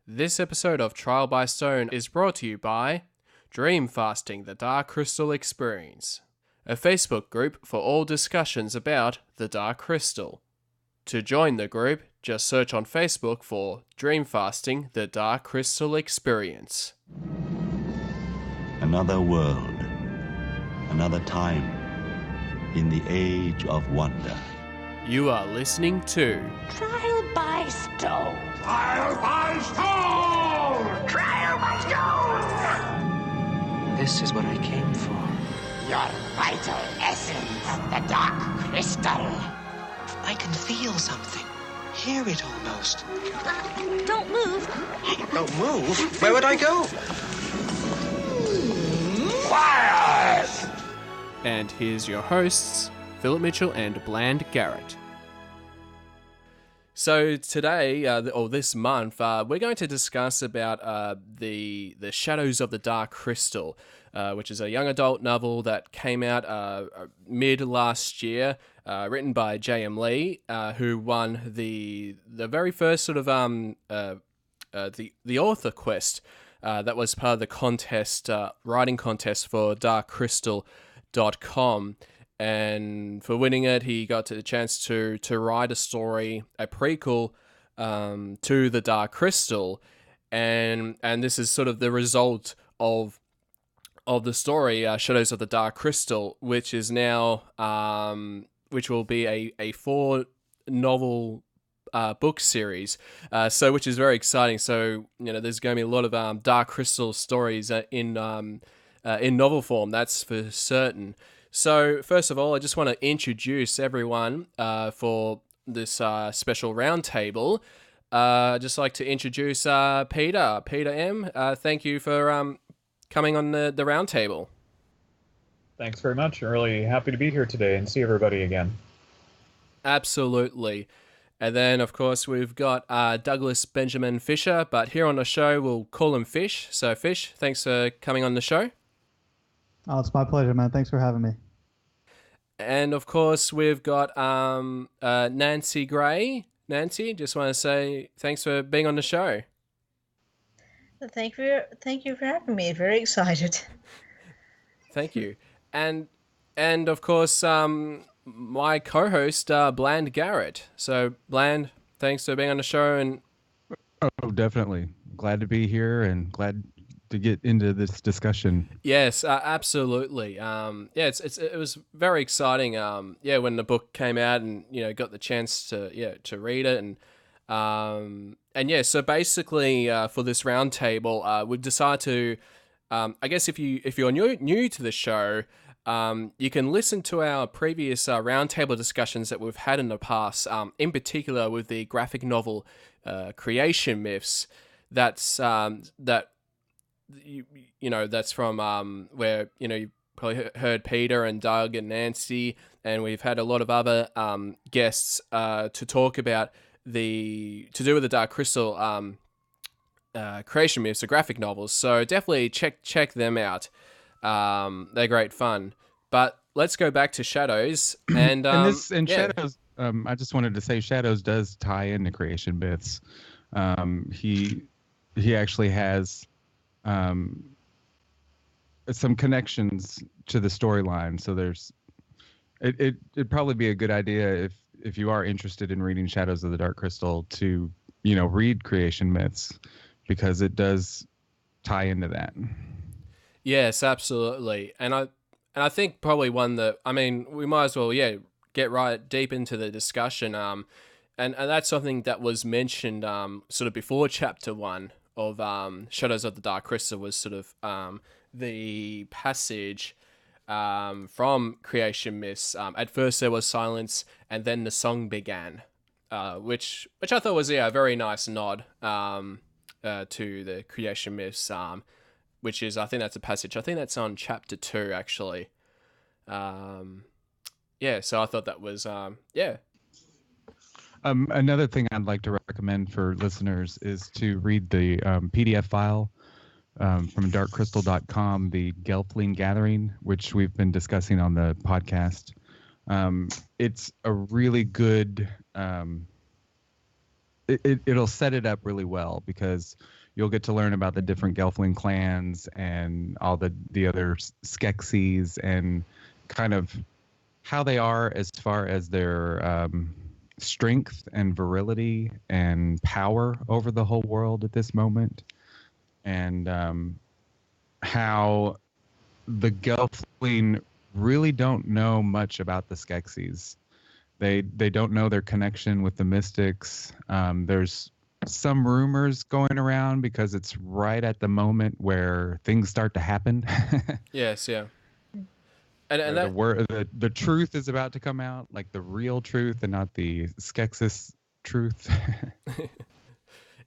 This episode of Trial by Stone is brought to you by Dream Fasting, the Dark Crystal Experience, a Facebook group for all discussions about the Dark Crystal. To join the group, just search on Facebook for Dream Fasting, the Dark Crystal Experience. Another world, another time, in the age of wonder. You are listening to Trial by Stone. Trial by Stone! Trial by Stone! This is what I came for. Your vital essence, the Dark Crystal. I can feel something. Hear it almost. Don't move. Don't move? Where would I go? Quiet! And here's your hosts, Philip Mitchell and Bland Garrett. So today, or this month, we're going to discuss about the Shadows of the Dark Crystal, which is a young adult novel that came out mid last year, written by J.M. Lee, who won the very first sort of the author quest that was part of the contest, writing contest for darkcrystal.com. And for winning it, he got the chance to write a story, a prequel to the Dark Crystal, and this is sort of the result of the story, Shadows of the Dark Crystal, which is now which will be a 4-novel book series, which is very exciting. So there's going to be a lot of Dark Crystal stories in novel form. That's for certain. So, first of all, I just want to introduce everyone for this special roundtable. I'd just like to introduce Peter. Peter M., thank you for coming on the roundtable. Thanks very much. I'm really happy to be here today and see everybody again. Absolutely. And then, of course, we've got Douglas Benjamin Fisher, but here on the show, we'll call him Fish. So, Fish, thanks for coming on the show. Oh, it's my pleasure, man. Thanks for having me. And of course, we've got Nancy Gray. Nancy, just want to say thanks for being on the show. Thank you for having me. Very excited. Thank you. And of course, my co-host, Bland Garrett. So, Bland, thanks for being on the show. And oh, definitely. Glad to be here and glad to get into this discussion. Yes, absolutely. It was very exciting. When the book came out and got the chance to read it so basically for this roundtable, we've decided to, I guess if you're new to the show, you can listen to our previous roundtable discussions that we've had in the past, in particular with the graphic novel Creation Myths. That's that's from where you probably heard Peter and Doug and Nancy, and we've had a lot of other guests to talk about to do with the Dark Crystal Creation Myths, the graphic novels. So definitely check them out. They're great fun. But let's go back to Shadows and Shadows. I just wanted to say Shadows does tie into Creation Myths. He actually has some connections to the storyline, so it'd probably be a good idea if you are interested in reading Shadows of the Dark Crystal to read Creation Myths, because it does tie into that. Yes, absolutely. And I think probably one that, we might as well get right deep into the discussion, and that's something that was mentioned sort of before chapter 1 of Shadows of the Dark Crystal, was sort of the passage from Creation Myths. At first there was silence, and then the song began, which I thought was a very nice nod to the Creation Myths, which is, I think that's a passage. I think that's on chapter 2 actually. So I thought that was Another thing I'd like to recommend for listeners is to read the PDF file from darkcrystal.com, the Gelfling Gathering, which we've been discussing on the podcast. It's a really good it'll set it up really well, because you'll get to learn about the different Gelfling clans and all the other Skeksis, and kind of how they are as far as their strength and virility and power over the whole world at this moment, and how the Gelfling really don't know much about the Skeksis. They don't know their connection with the Mystics. There's some rumors going around because it's right at the moment where things start to happen. Yes, yeah. And that the truth is about to come out, like the real truth and not the Skeksis truth.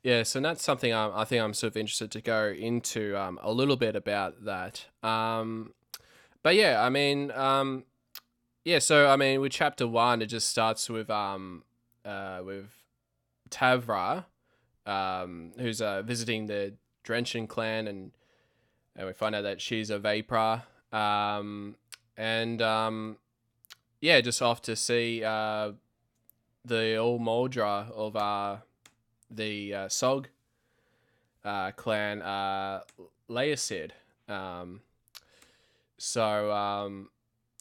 yes, and that's something I think I'm sort of interested to go into a little bit about that. But yeah, I mean, yeah. So I mean, with chapter 1, it just starts with Tavra, who's visiting the Drenchen clan, and we find out that she's a Vapor. Yeah, just off to see the old Moldra of the Sog clan, Laicid.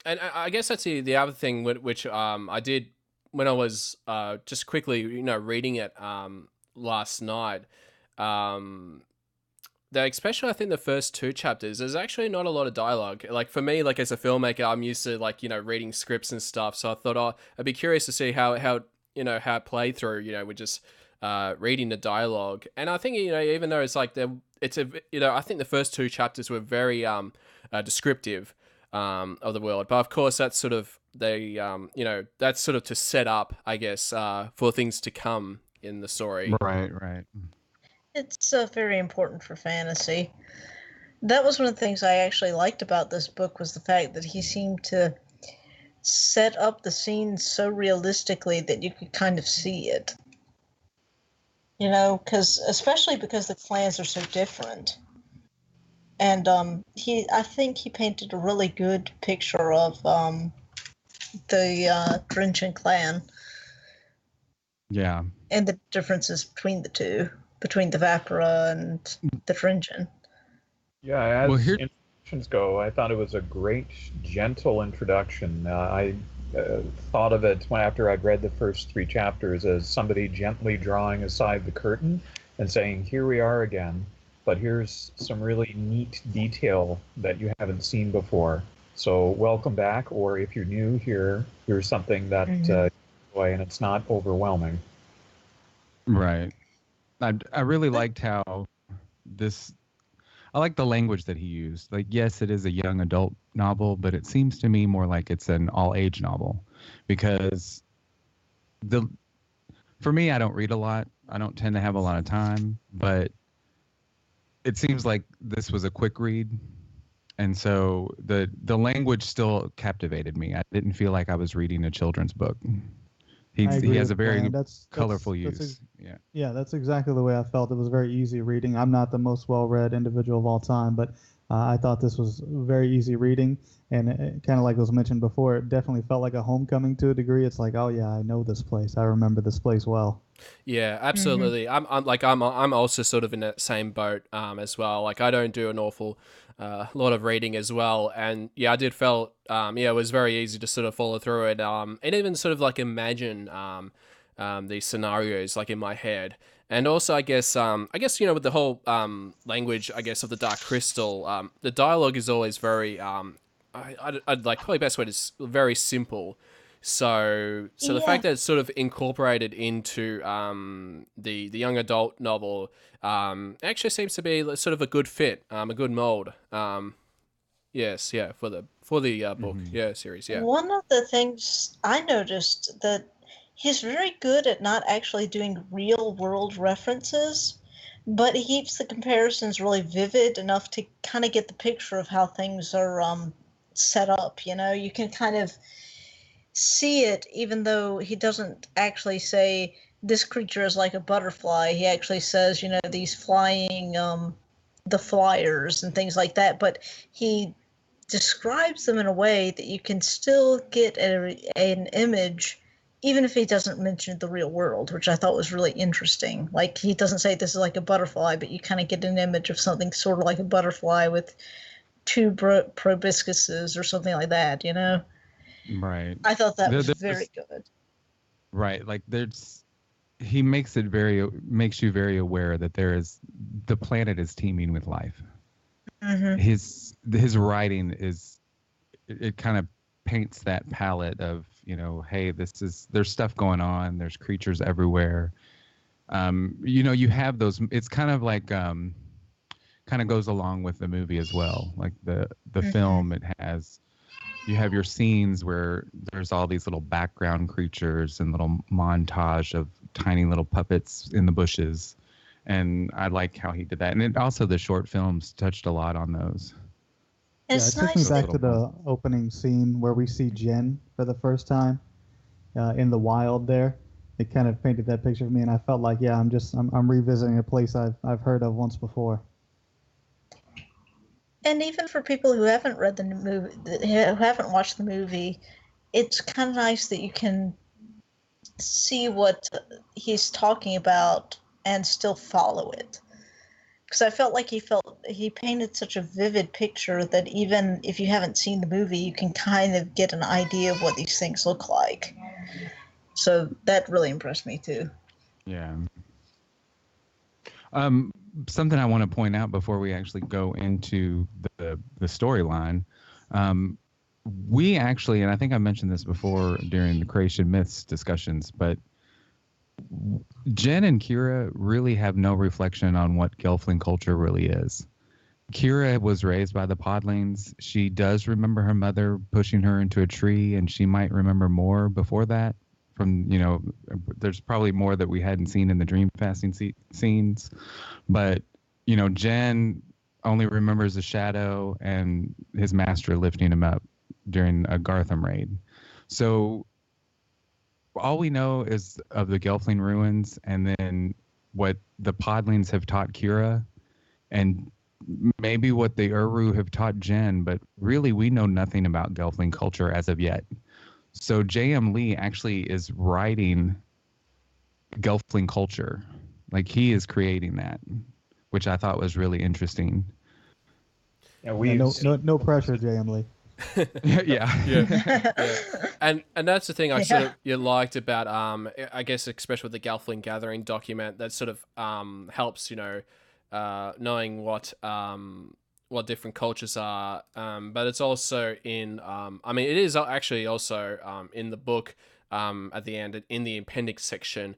And I guess that's the other thing which I did when I was just quickly, reading it last night. Especially I think the first 2 chapters, there's actually not a lot of dialogue. Like for me, like as a filmmaker, I'm used to reading scripts and stuff. So I thought, I'd be curious to see how it played through, with just reading the dialogue. And I think, even though it's like I think the first 2 chapters were very descriptive of the world. But of course, that's sort of that's sort of to set up, I guess, for things to come in the story. Right. It's very important for fantasy. That was one of the things I actually liked about this book, was the fact that he seemed to set up the scenes so realistically that you could kind of see it. Especially because the clans are so different. And I think he painted a really good picture of the Drenchen clan. Yeah. And the differences between the two, between the Vapora and the Drenchen. Yeah, as introductions go, I thought it was a great, gentle introduction. I thought of it after I'd read the first 3 chapters as somebody gently drawing aside the curtain and saying, here we are again, but here's some really neat detail that you haven't seen before. So welcome back, or if you're new here, here's something that you enjoy, and it's not overwhelming. Right. I really liked how I like the language that he used. Like, yes, it is a young adult novel, but it seems to me more like it's an all-age novel, because for me, I don't read a lot. I don't tend to have a lot of time, but it seems like this was a quick read, and so the language still captivated me. I didn't feel like I was reading a children's book. He has a very colorful use. Yeah, that's exactly the way I felt. It was very easy reading. I'm not the most well-read individual of all time, but I thought this was very easy reading, and kind of like was mentioned before, it definitely felt like a homecoming to a degree. It's like, oh yeah, I know this place. I remember this place well. Yeah, absolutely. I'm also sort of in that same boat as well. Like, I don't do an awful lot of reading as well, and yeah, I did felt it was very easy to sort of follow through it, and even sort of like imagine these scenarios like in my head. And also, I guess with the whole language, I guess, of the Dark Crystal, the dialogue is always very I'd like, probably best way is very simple. So the fact that it's sort of incorporated into the young adult novel actually seems to be sort of a good fit, a good mold. Yes, yeah, for the book, series, yeah. One of the things I noticed that he's very good at not actually doing real world references, but he keeps the comparisons really vivid enough to kind of get the picture of how things are set up. You can kind of see it, even though he doesn't actually say this creature is like a butterfly. He actually says, these flying, the flyers and things like that, but he describes them in a way that you can still get an image, even if he doesn't mention the real world, which I thought was really interesting. Like, he doesn't say this is like a butterfly, but you kind of get an image of something sort of like a butterfly with two proboscises or something like that, you know? Right. I thought that was very good. Right. Like, he makes you very aware that the planet is teeming with life. Mm-hmm. His writing it kind of paints that palette of, hey, there's stuff going on, there's creatures everywhere. You have those, it's kind of like kind of goes along with the movie as well. Like the film, you have your scenes where there's all these little background creatures and little montage of tiny little puppets in the bushes. And I like how he did that. And also the short films touched a lot on those. Yeah, it took me back to the opening scene where we see Jen for the first time in the wild there. It kind of painted that picture for me, and I felt like, yeah, I'm revisiting a place I've heard of once before. And even for people who haven't read the movie, who haven't watched the movie, it's kind of nice that you can see what he's talking about and still follow it. Because I felt like he painted such a vivid picture that even if you haven't seen the movie, you can kind of get an idea of what these things look like. So that really impressed me too. Yeah. Something I want to point out before we actually go into the storyline. We actually, and I think I mentioned this before during the creation myths discussions, but Jen and Kira really have no reflection on what Gelfling culture really is. Kira was raised by the Podlings. She does remember her mother pushing her into a tree, and she might remember more before that. There's probably more that we hadn't seen in the dream fasting scenes. But, Jen only remembers the shadow and his master lifting him up during a Gartham raid. So all we know is of the Gelfling ruins and then what the Podlings have taught Kira and maybe what the Uru have taught Jen, but really we know nothing about Gelfling culture as of yet. So J.M. Lee actually is writing Gelfling culture. Like, he is creating that, which I thought was really interesting. Yeah, no pressure, J.M. Lee. yeah. And that's the thing I sort of liked about I guess especially with the Gelfling Gathering document that sort of helps knowing what different cultures are, but it's also in it is actually also in the book at the end in the appendix section,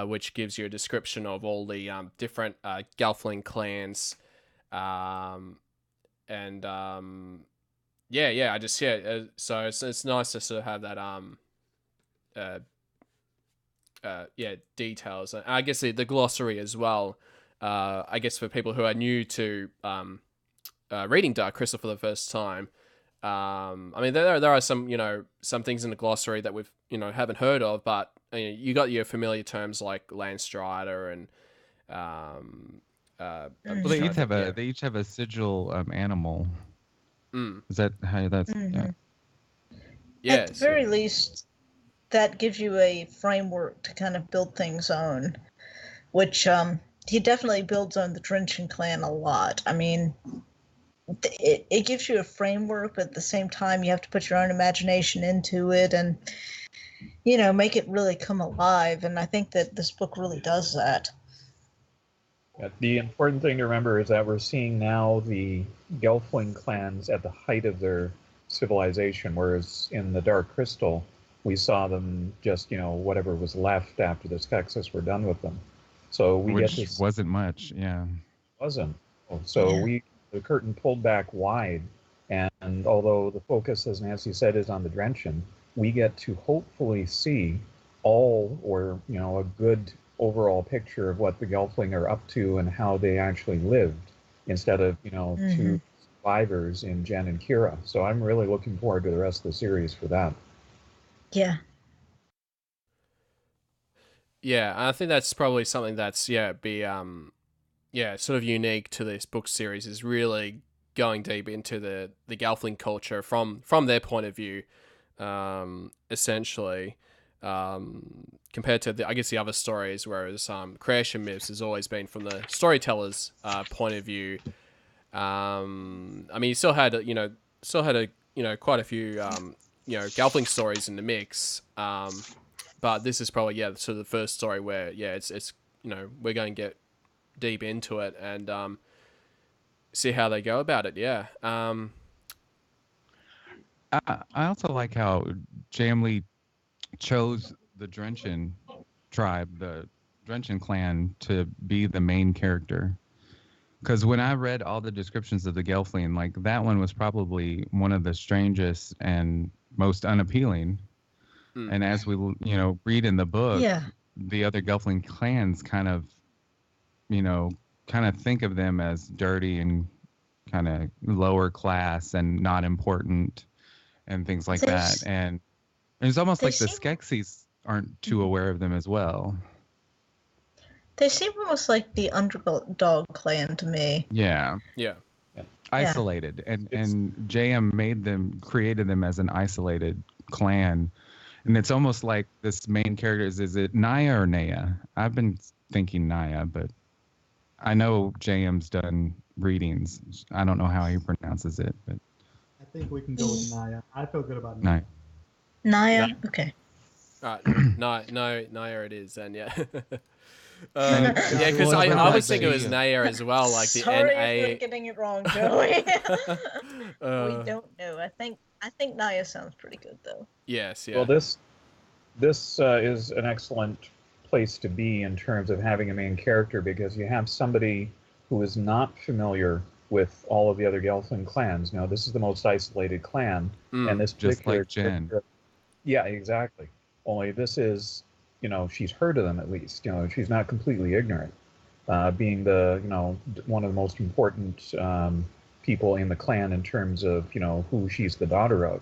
which gives you a description of all the different Gelfling clans, so it's nice to sort of have that details, and I guess the glossary as well. I guess for people who are new to reading Dark Crystal for the first time, there are some things in the glossary that we've haven't heard of, but you got your familiar terms like Landstrider and they each have a sigil animal. Is that how that's? Mm-hmm. Yeah. At the very least, that gives you a framework to kind of build things on, which he definitely builds on the Drenching clan a lot. I mean, it gives you a framework, but at the same time, you have to put your own imagination into it and, make it really come alive. And I think that this book really does that. The important thing to remember is that we're seeing now the Gelfling clans at the height of their civilization, whereas in the Dark Crystal, we saw them just, whatever was left after the Skeksis were done with them. So Which wasn't much, yeah. Wasn't. So the curtain pulled back wide, and although the focus, as Nancy said, is on the Drenchen, we get to hopefully see a good overall picture of what the Gelfling are up to and how they actually lived, instead of, two survivors in Jen and Kira. So I'm really looking forward to the rest of the series for that. Yeah. Yeah, I think that's probably something that's sort of unique to this book series, is really going deep into the Gelfling culture from their point of view, essentially. compared to I guess the other stories, whereas creation myths has always been from the storyteller's point of view. I mean, you still had quite a few Gelfling stories in the mix. But this is probably sort of the first story where it's we're going to get deep into it and see how they go about it. Yeah. I also like how Jamley chose the Drenchen tribe, the Drenchen clan, to be the main character. Because when I read all the descriptions of the Gelfling, like that one was probably one of the strangest and most unappealing. And as we read in the book, the other Gelfling clans kind of think of them as dirty and kind of lower class and not important and things like that. And it's almost like the Skeksis aren't too aware of them as well. They seem almost like the underdog clan to me. Yeah. Isolated. And JM created them as an isolated clan. And it's almost like this main character is it Naya or Naya? I've been thinking Naya, but I know JM's done readings. I don't know how he pronounces it, but I think we can go with Naya. I feel good about Naya. Naya? Okay. All right. Naya it is, and yeah. Because I was thinking it was Naya as well, like the Sorry N-A. if we're getting it wrong, Joey. We don't know. I think Naya sounds pretty good, though. Yes, yeah. Well, this is an excellent place to be in terms of having a main character, because you have somebody who is not familiar with all of the other Gelfling clans. Now, this is the most isolated clan, and this just like Jen. Yeah, exactly. Only this is, she's heard of them at least. She's not completely ignorant. Being the, one of the most important people in the clan in terms of, who she's the daughter of.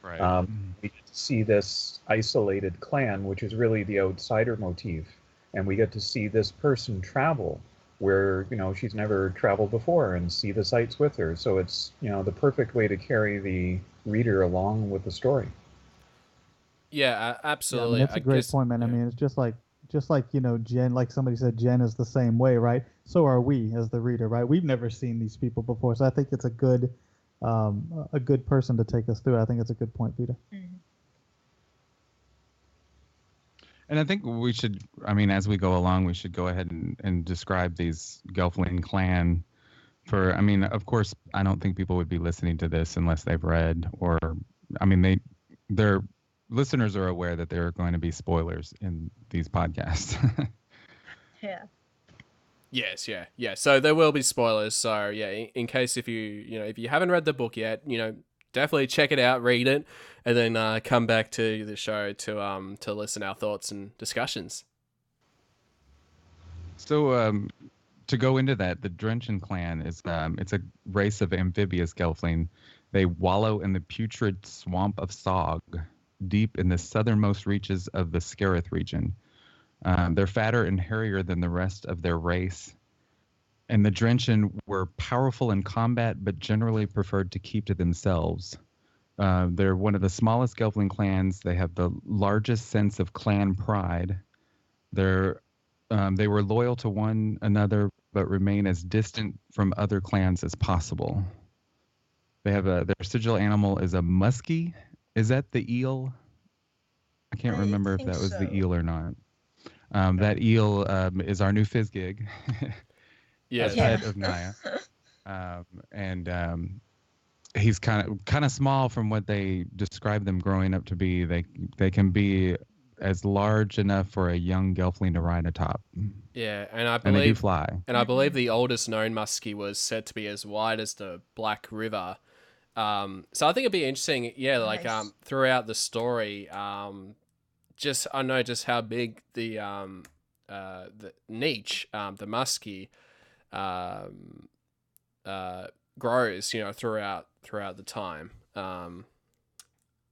Right. We get to see this isolated clan, which is really the outsider motif, and we get to see this person travel where she's never traveled before and see the sights with her. So it's the perfect way to carry the reader along with the story. Yeah, absolutely. Yeah, that's a great point, man. I mean, it's just like Jen, like somebody said, Jen is the same way, right? So are we as the reader, right? We've never seen these people before, so I think it's a good person to take us through. I think it's a good point, Peter. Mm-hmm. And I think we should, as we go along, we should go ahead and describe these Gelfling clan of course, I don't think people would be listening to this unless they've read their listeners are aware that there are going to be spoilers in these podcasts. Yeah. Yes, yeah. So there will be spoilers. So yeah, in case if you haven't read the book yet, definitely check it out, read it, and then come back to the show to listen to our thoughts and discussions. So to go into that, the Drenchen clan is it's a race of amphibious Gelfling. They wallow in the putrid swamp of Sog, deep in the southernmost reaches of the Skereth region. They're fatter and hairier than the rest of their race. And the Drenchen were powerful in combat, but generally preferred to keep to themselves. They're one of the smallest Gelfling clans. They have the largest sense of clan pride. They were loyal to one another, but remain as distant from other clans as possible. They have their sigil animal is a muskie. Is that the eel? I can't remember if that was the eel or not. That eel is our new Fizzgig. Yes. Head of Naya. He's kind of small from what they describe them growing up to be. They can be as large enough for a young Gelfling to ride atop. Yeah, and I believe they do fly. And I believe the oldest known muskie was said to be as wide as the Black River. So I think it'd be interesting, nice. Throughout the story, just how big the niche, the muskie, grows, throughout the time.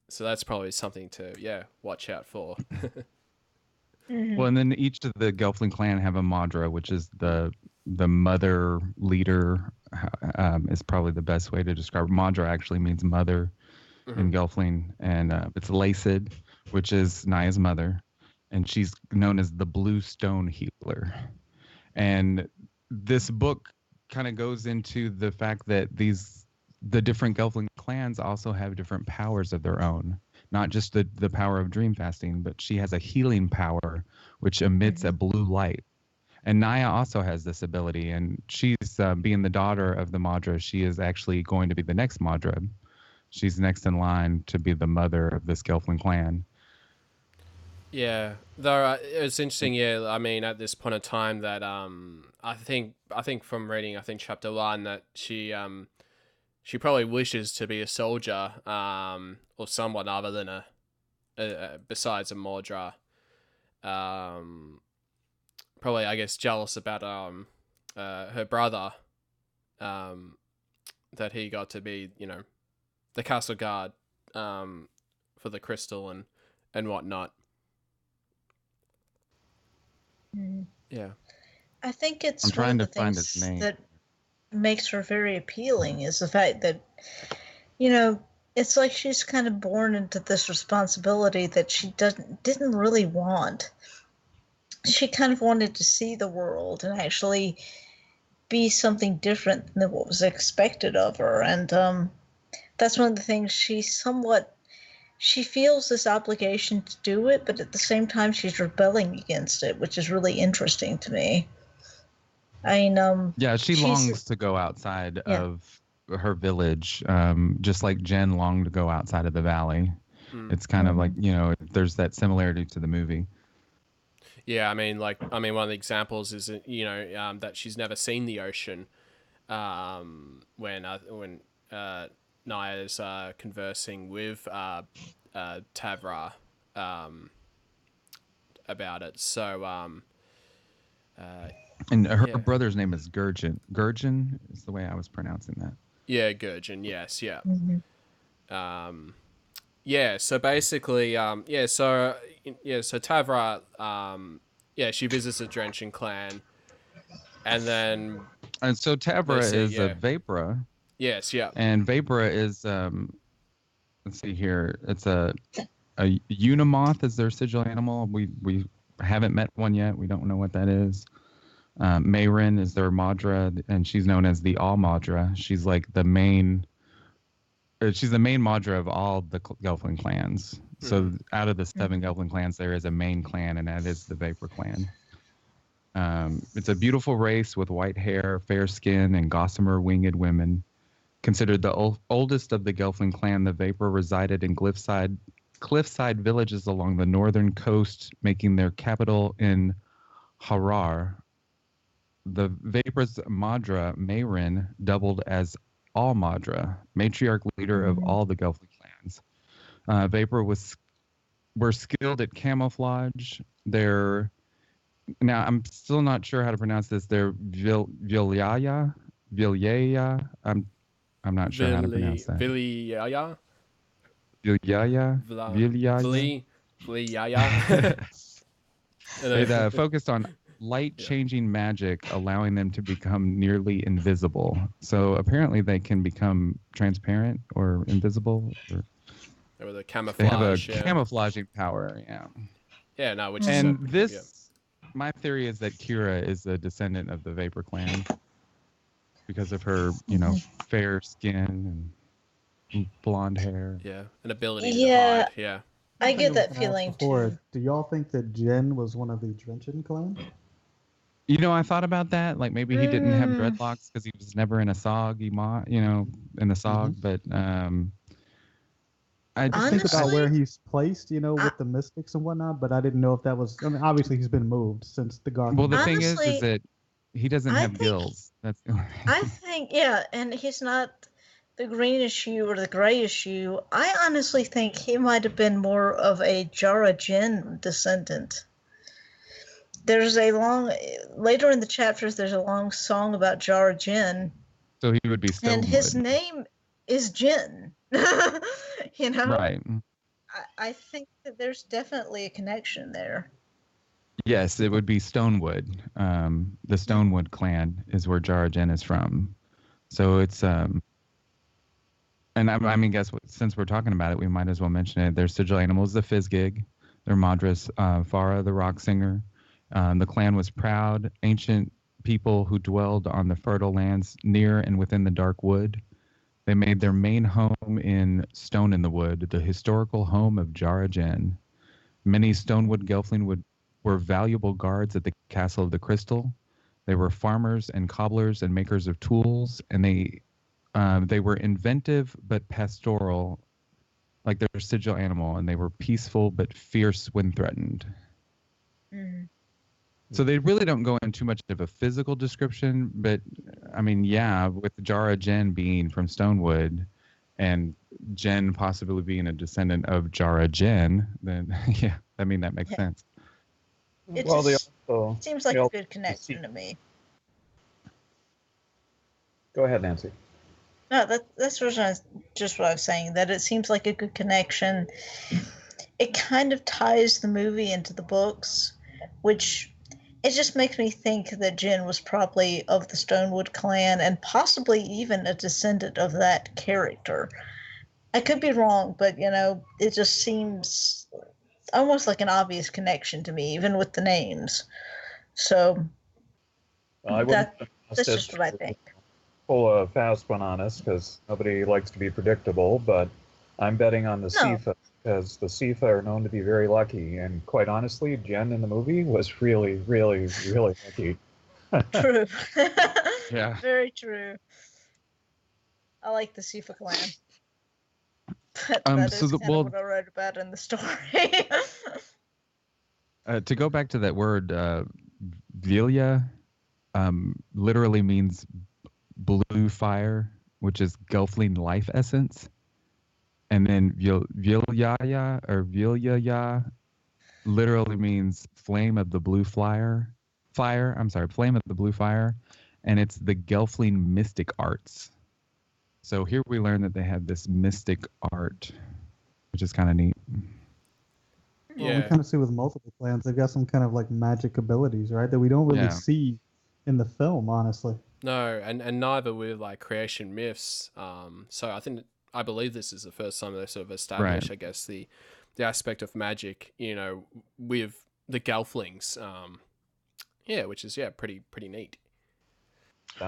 So that's probably something to watch out for. Mm-hmm. Well, and then each of the Gelfling clan have a Madra, which is the mother leader. Is probably the best way to describe it. Madra actually means mother in Gelfling, and it's Laced, which is Naya's mother, and she's known as the Blue Stone Healer. And this book kind of goes into the fact that the different Gelfling clans also have different powers of their own. Not just the power of dream fasting, but she has a healing power which emits a blue light. And Naya also has this ability, and she's being the daughter of the Maudra. She is actually going to be the next Maudra. She's next in line to be the mother of this Gelfling clan. Yeah, though it's interesting. Yeah, I mean, at this point in time, that I think from reading, I think chapter 1, that she probably wishes to be a soldier, or someone other than besides a Maudra. Probably, I guess, jealous about her brother, that he got to be, the castle guard, for the crystal and whatnot. Yeah, I think it's I'm one trying of to the find things his name. that makes her very appealing is the fact that, it's like she's kind of born into this responsibility that she didn't really want. She kind of wanted to see the world and actually be something different than what was expected of her. And that's one of the things she feels this obligation to do it, but at the same time she's rebelling against it, which is really interesting to me. I mean, yeah, she longs to go outside of her village, just like Jen longed to go outside of the valley. It's kind of like, there's that similarity to the movie. Yeah, I mean, one of the examples is, that she's never seen the ocean, when Naya's conversing with Tavra about it. So, and her brother's name is Gurjin. Gurjin is the way I was pronouncing that. Yeah, Gurjin. Yes, yeah. Yeah. So basically, So Tavra, she visits the Drenching clan, and then. And so Tavra is a Vapra. Yes, yeah. And Vapra is, let's see here, it's a Unimoth is their sigil animal. We haven't met one yet. We don't know what that is. Mayrin is their Maudra, and she's known as the All Maudra. She's like the main. She's the main Maudra of all the Gelfling clans. So out of the 7 Gelfling clans, there is a main clan, and that is the Vapor clan. It's a beautiful race with white hair, fair skin, and gossamer winged women. Considered the oldest of the Gelfling clan, the Vapor resided in cliffside villages along the northern coast, making their capital in Harar. The Vapor's Maudra, Mayrin, doubled as All Maudra, matriarch leader of all the Gelfling clans. Vapor were skilled at camouflage. Now I'm still not sure how to pronounce this. They're Vilyaya. I'm not sure how to pronounce that. Vilyaya. They focused on light-changing magic, allowing them to become nearly invisible. So apparently they can become transparent or invisible. Or the camouflage. They have a camouflaging power, yeah. Yeah, no, which and is... this, my theory is that Kira is a descendant of the Vapor clan because of her, fair skin and blonde hair. Yeah, an ability to hide, yeah. I get that feeling too. Do y'all think that Jen was one of the Drenchen clan? I thought about that. Like maybe he didn't have dreadlocks because he was never in a SOG, in the SOG. But I just think about where he's placed, with the mystics and whatnot. But I didn't know if that was. I mean, obviously he's been moved since the Garden. Well, the thing is that he doesn't have gills. That's. I think, and he's not the greenish hue or the grayish hue. I honestly think he might have been more of a Jara Jin descendant. There's later in the chapters, there's a long song about Jara Jin. So he would be Stonewood. And his name is Jin. Right. I think that there's definitely a connection there. Yes, it would be Stonewood. The Stonewood clan is where Jara Jin is from. So it's And I mean, guess what? Since we're talking about it, we might as well mention it. Their sigil animals, the Fizzgig. Their Madras, Farah, the rock singer. The clan was proud, ancient people who dwelled on the fertile lands near and within the dark wood. They made their main home in Stone in the Wood, the historical home of Jara Jen. Many Stonewood Gelfling were valuable guards at the Castle of the Crystal. They were farmers and cobblers and makers of tools, and they were inventive but pastoral, like their sigil animal, and they were peaceful but fierce when threatened. Mm. So they really don't go into too much of a physical description, but I mean, yeah, with Jara Jen being from Stonewood and Jen possibly being a descendant of Jara Jen, then yeah, I mean, that makes sense. It Well, just also seems like a good connection to me. Go ahead, Nancy. No, that's what I was saying, that it seems like a good connection. It kind of ties the movie into the books, which it just makes me think that Jen was probably of the Stonewood clan and possibly even a descendant of that character. I could be wrong, but it just seems almost like an obvious connection to me, even with the names. So that's just what I think. Pull a fast one on us because nobody likes to be predictable, but I'm betting on the Sifa because the Sifa are known to be very lucky, and quite honestly, Jen in the movie was really, really, really lucky. True. Yeah. Very true. I like the Sifa clan. That is so what I wrote about in the story. To go back to that word, Vilya literally means blue fire, which is Gelfling life essence. And then Vilyaya or Vilyaya literally means flame of the blue flame of the blue fire. And it's the Gelfling mystic arts. So here we learn that they have this mystic art, which is kind of neat. Well, we kind of see with multiple clans, they've got some kind of like magic abilities, right? That we don't really see in the film, honestly. No, and neither with like creation myths. So I believe this is the first time they sort of established, I guess, the aspect of magic, with the Gelflings. Which is pretty neat.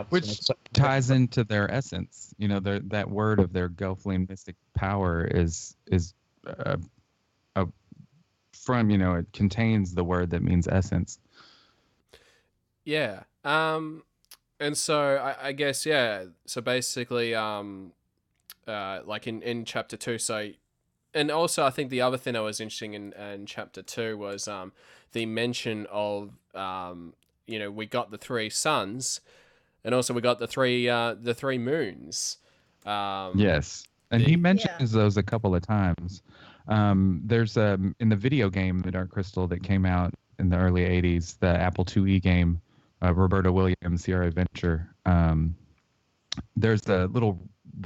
Which ties into their essence. That word of their Gelfling mystic power is from, it contains the word that means essence. Yeah. And so I guess, so basically, like in chapter 2, so, and also I think the other thing that was interesting in chapter 2 was the mention of, we got the 3 suns, and also we got the three moons. Yes. And he mentions those a couple of times. There's in the video game, The Dark Crystal, that came out in the early 80s, the Apple IIe game, Roberta Williams' Sierra Adventure. There's a little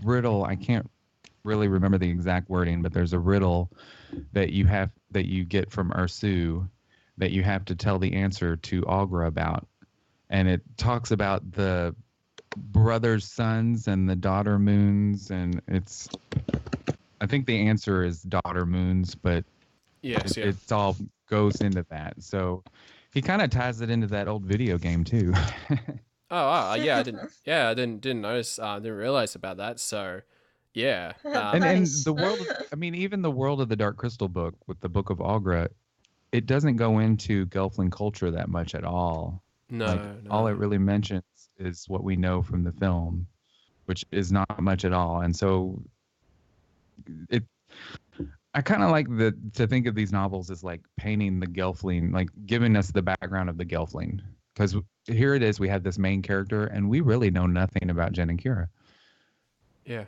riddle. I can't really remember the exact wording, but there's a riddle that you get from Ursu that you have to tell the answer to Aughra about. And it talks about the brother's suns and the daughter moons, and I think the answer is daughter moons, but it's all goes into that. So he kind of ties it into that old video game too. I didn't notice. Didn't realize about that. So, yeah. And the world, even the world of the Dark Crystal book with the Book of Aughra, it doesn't go into Gelfling culture that much at all. No. All it really mentions is what we know from the film, which is not much at all. And so, I kind of like to think of these novels as like painting the Gelfling, like giving us the background of the Gelfling. Because here it is, we have this main character, and we really know nothing about Jen and Kira. Yeah.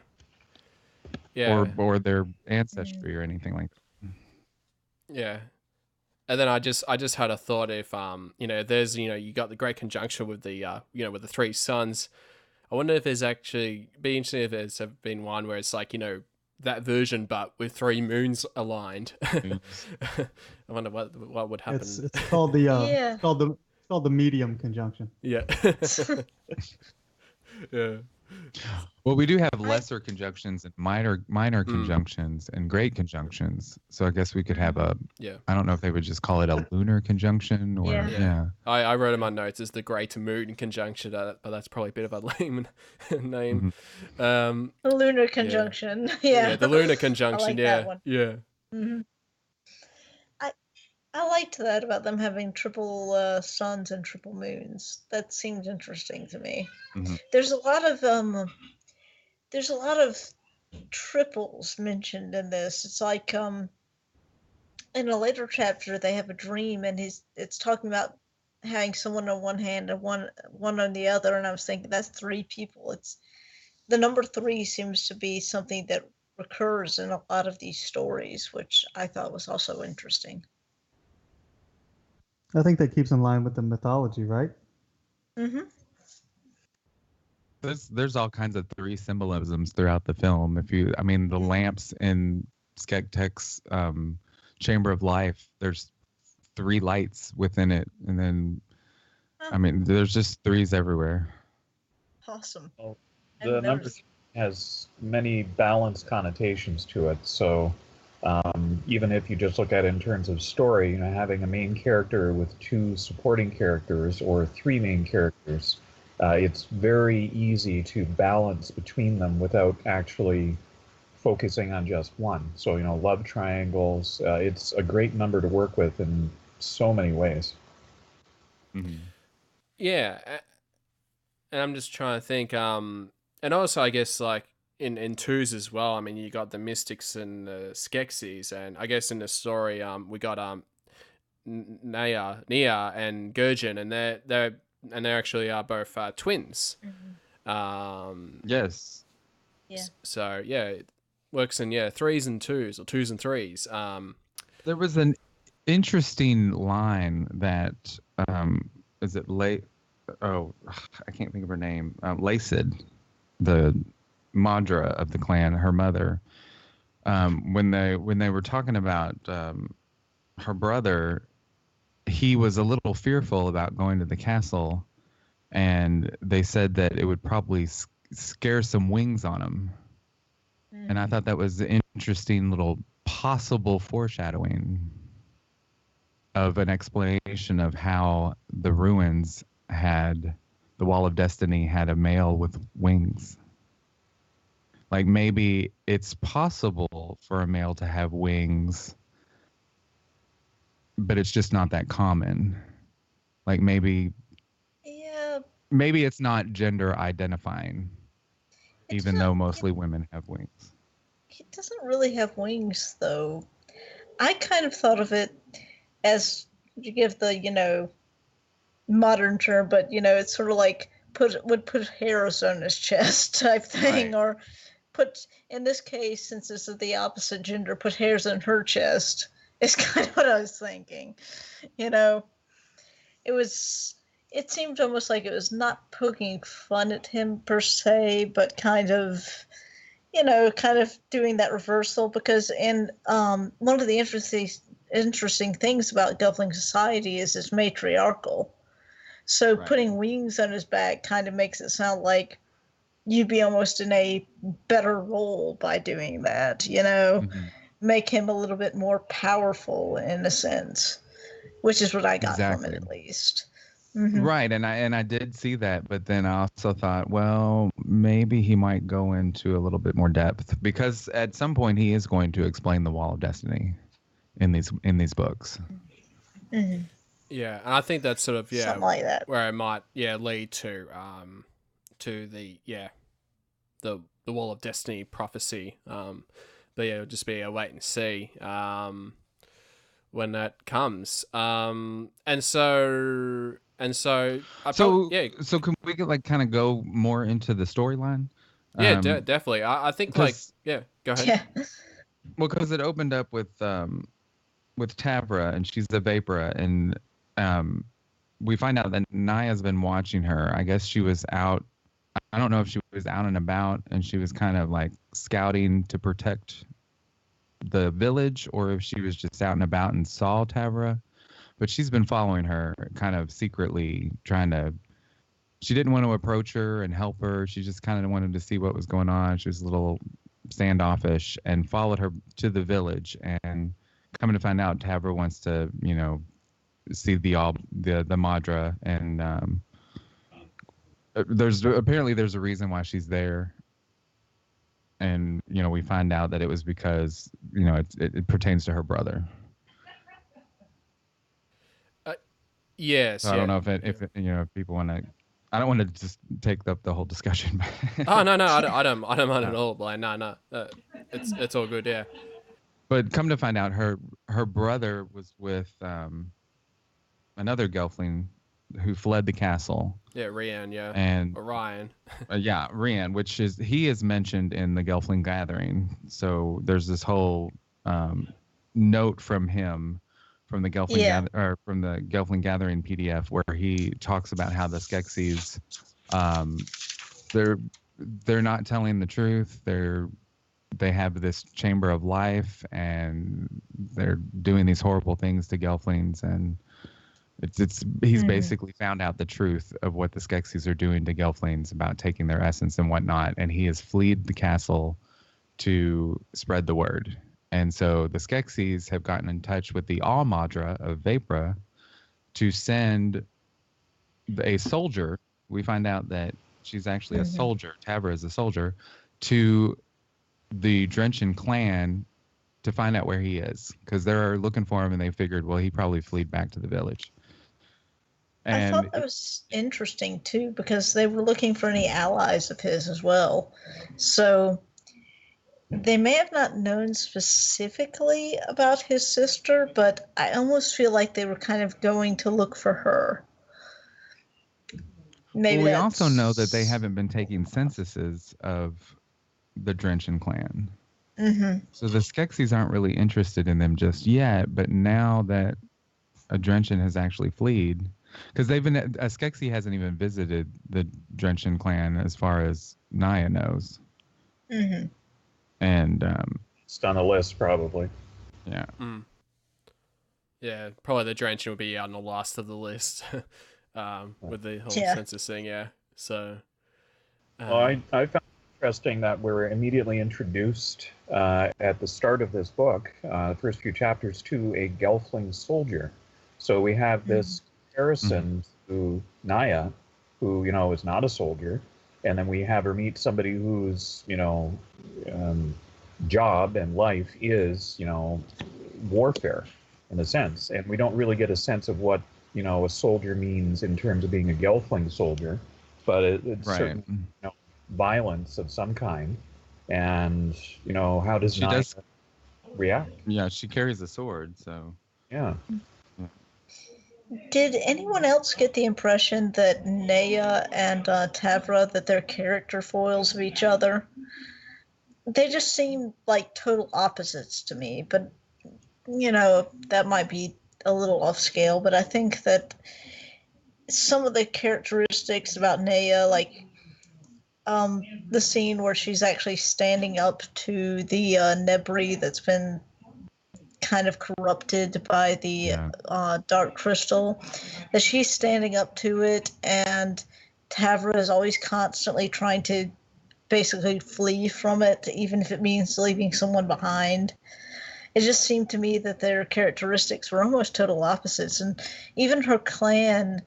Or their ancestry or anything like that. Yeah. And then I just had a thought, if there's you got the great conjunction with the with the 3 suns. I wonder if there's actually be interesting if there's been one where it's like that version but with 3 moons aligned. I wonder what would happen. It's called the called the medium conjunction. Yeah. Yeah. Well, we do have lesser conjunctions and minor conjunctions and great conjunctions. So I guess we could have a. Yeah. I don't know if they would just call it a lunar conjunction or yeah. I wrote in my notes as the Great Moon conjunction, but that's probably a bit of a lame name. The lunar conjunction. Yeah. The lunar conjunction. I like that one. Yeah. Mm-hmm. I liked that about them having triple suns and triple moons. That seemed interesting to me. Mm-hmm. There's a lot of triples mentioned in this. It's like in a later chapter they have a dream and it's talking about having someone on one hand and one on the other, and I was thinking that's 3 people. It's the number 3 seems to be something that recurs in a lot of these stories, which I thought was also interesting. I think that keeps in line with the mythology, right? Mm-hmm. There's all kinds of 3 symbolisms throughout the film. The lamps in Skektek's Chamber of Life, there's 3 lights within it, and then there's just 3s everywhere. Awesome. Well, the number has many balanced connotations to it, so even if you just look at it in terms of story, having a main character with 2 supporting characters or 3 main characters, it's very easy to balance between them without actually focusing on just one. So, love triangles, it's a great number to work with in so many ways. Mm-hmm. Yeah. And I'm just trying to think, and also I guess like in 2s as well, you got the Mystics and the Skeksis, and I guess in the story we got Nia and Gurjin, and they're actually both twins. Mm-hmm. Yes. Yeah. So yeah, it works in 3s and 2s or 2s and 3s. There was an interesting line that is it late? Oh, I can't think of her name. Lacid, the Madra of the clan, her mother. When they were talking about her brother, he was a little fearful about going to the castle, and they said that it would probably scare some wings on him. Mm. And I thought that was an interesting little possible foreshadowing of an explanation of how the ruins had the Wall of Destiny had a male with wings. Like maybe it's possible for a male to have wings, but it's just not that common. Like maybe it's not gender identifying, even though mostly women have wings. He doesn't really have wings, though. I kind of thought of it as, you give the, modern term, but, it's sort of like would put hairs on his chest type thing, right. Or put, in this case, since this is the opposite gender, put hairs on her chest. It's kind of what I was thinking. It seemed almost like it was not poking fun at him per se, but kind of doing that reversal, because in one of the interesting things about Gelfling society is it's matriarchal. So right. Putting wings on his back kind of makes it sound like you'd be almost in a better role by doing that, Mm-hmm. Make him a little bit more powerful in a sense, which is what I got from it, at least. Mm-hmm. Right, and I did see that, but then I also thought, well, maybe he might go into a little bit more depth, because at some point he is going to explain the Wall of Destiny in these books. Mm-hmm. Yeah, and I think that's sort of something like that, where it might lead to the Wall of Destiny prophecy. But yeah, it'll just be a wait and see when that comes. So can we kind of go more into the storyline? Yeah, definitely. I think go ahead. Yeah. Well, because it opened up with Tavra, and she's the Vapora, and we find out that Naya's been watching her. I guess she was out. I don't know if she was out and about, and she was kind of like scouting to protect the village, or if she was just out and about and saw Tavra. But she's been following her kind of secretly, trying to she didn't want to approach her and help her. She just kind of wanted to see what was going on. She was a little standoffish and followed her to the village. And coming to find out, Tavra wants to, see the Madra, and there's a reason why she's there. And we find out that it was because it pertains to her brother. Yes. So I don't know if people want to. I don't want to just take up the whole discussion. Oh no, I don't mind at all. Like no, it's all good. Yeah. But come to find out, her brother was with another Gelfling who fled the castle. Yeah, Rian. Yeah. And Ryan. Yeah, Rian, which he is mentioned in the Gelfling Gathering. So there's this whole note from him. From the Gelfling from the Gelfling Gathering PDF, where he talks about how the Skeksis, they're not telling the truth. They have this chamber of life, and they're doing these horrible things to Gelflings, and he's basically found out the truth of what the Skeksis are doing to Gelflings about taking their essence and whatnot, and he has fled the castle to spread the word. And so the Skeksis have gotten in touch with the All-Madra of Vapra to send a soldier. We find out that she's actually a soldier. Tavra is a soldier to the Drenchen clan to find out where he is, because they're looking for him, and they figured, well, he probably fled back to the village. And I thought that was interesting too, because they were looking for any allies of his as well. So they may have not known specifically about his sister, but I almost feel like they were kind of going to look for her. Maybe we also know that they haven't been taking censuses of the Drenchen clan. Mm-hmm. So the Skeksis aren't really interested in them just yet, but now that a Drenchen has actually fled, because a Skeksis hasn't even visited the Drenchen clan as far as Naya knows. Mm-hmm. And it's on the list, probably. Yeah. Mm. Yeah, probably the Drenchen will be on the last of the list with the whole census thing. Yeah. So. Well, I found it interesting that we're immediately introduced at the start of this book, the first few chapters, to a Gelfling soldier. So we have this comparison to Naya, who is not a soldier. And then we have her meet somebody whose, job and life is, warfare in a sense. And we don't really get a sense of what, a soldier means in terms of being a Gelfling soldier. But it's certainly, violence of some kind. And, how does Naya react? Yeah, she carries a sword, so. Yeah. Did anyone else get the impression that Naya and Tavra, that they're character foils of each other? They just seem like total opposites to me, but, that might be a little off scale, but I think that some of the characteristics about Naya, like the scene where she's actually standing up to the Nebri that's been kind of corrupted by the dark crystal, that she's standing up to it, and Tavra is always constantly trying to basically flee from it, even if it means leaving someone behind. It just seemed to me that their characteristics were almost total opposites, and even her clan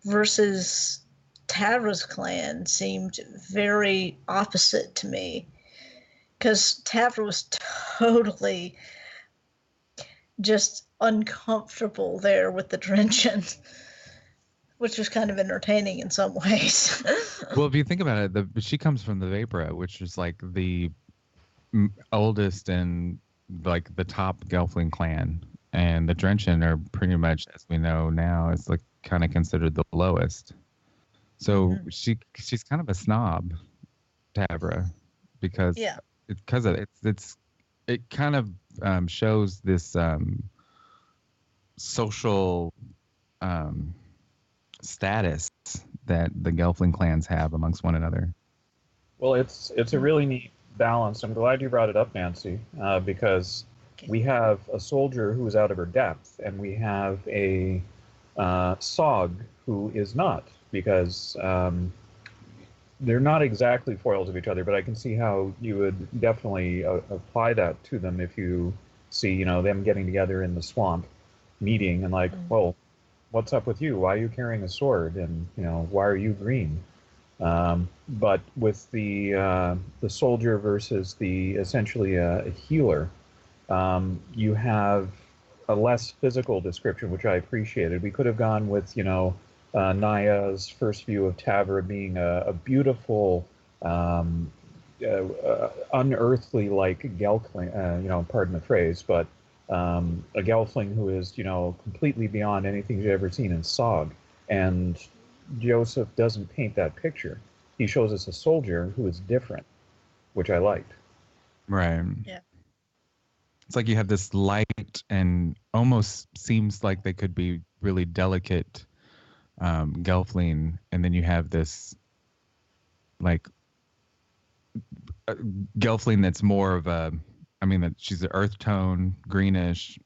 versus Tavra's clan seemed very opposite to me, because Tavra was totally just uncomfortable there with the Drenchen, which was kind of entertaining in some ways. Well, if you think about it, she comes from the Vapra, which is like the oldest and like the top Gelfling clan, and the Drenchen are pretty much, as we know now, is like kind of considered the lowest. So she's kind of a snob, Tavra, because it kind of shows this social status that the Gelfling clans have amongst one another. Well, it's a really neat balance. I'm glad you brought it up, Nancy, because we have a soldier who is out of her depth, and we have a Sog who is not because they're not exactly foils of each other, but I can see how you would definitely apply that to them if you see, you know, them getting together in the swamp, meeting, and like, well, what's up with you? Why are you carrying a sword? And, you know, why are you green? But with the soldier versus the essentially a healer, you have a less physical description, which I appreciated. We could have gone with, you know, Naya's first view of Tavra being a beautiful, unearthly like Gelfling, you know, pardon the phrase, but a Gelfling who is, you know, completely beyond anything you've ever seen in Sog. And Joseph doesn't paint that picture. He shows us a soldier who is different, which I liked. Right. Yeah. It's like you have this light and almost seems like they could be really delicate Gelfling, and then you have this like Gelfling that's more of a, I mean, that she's an earth tone, greenish,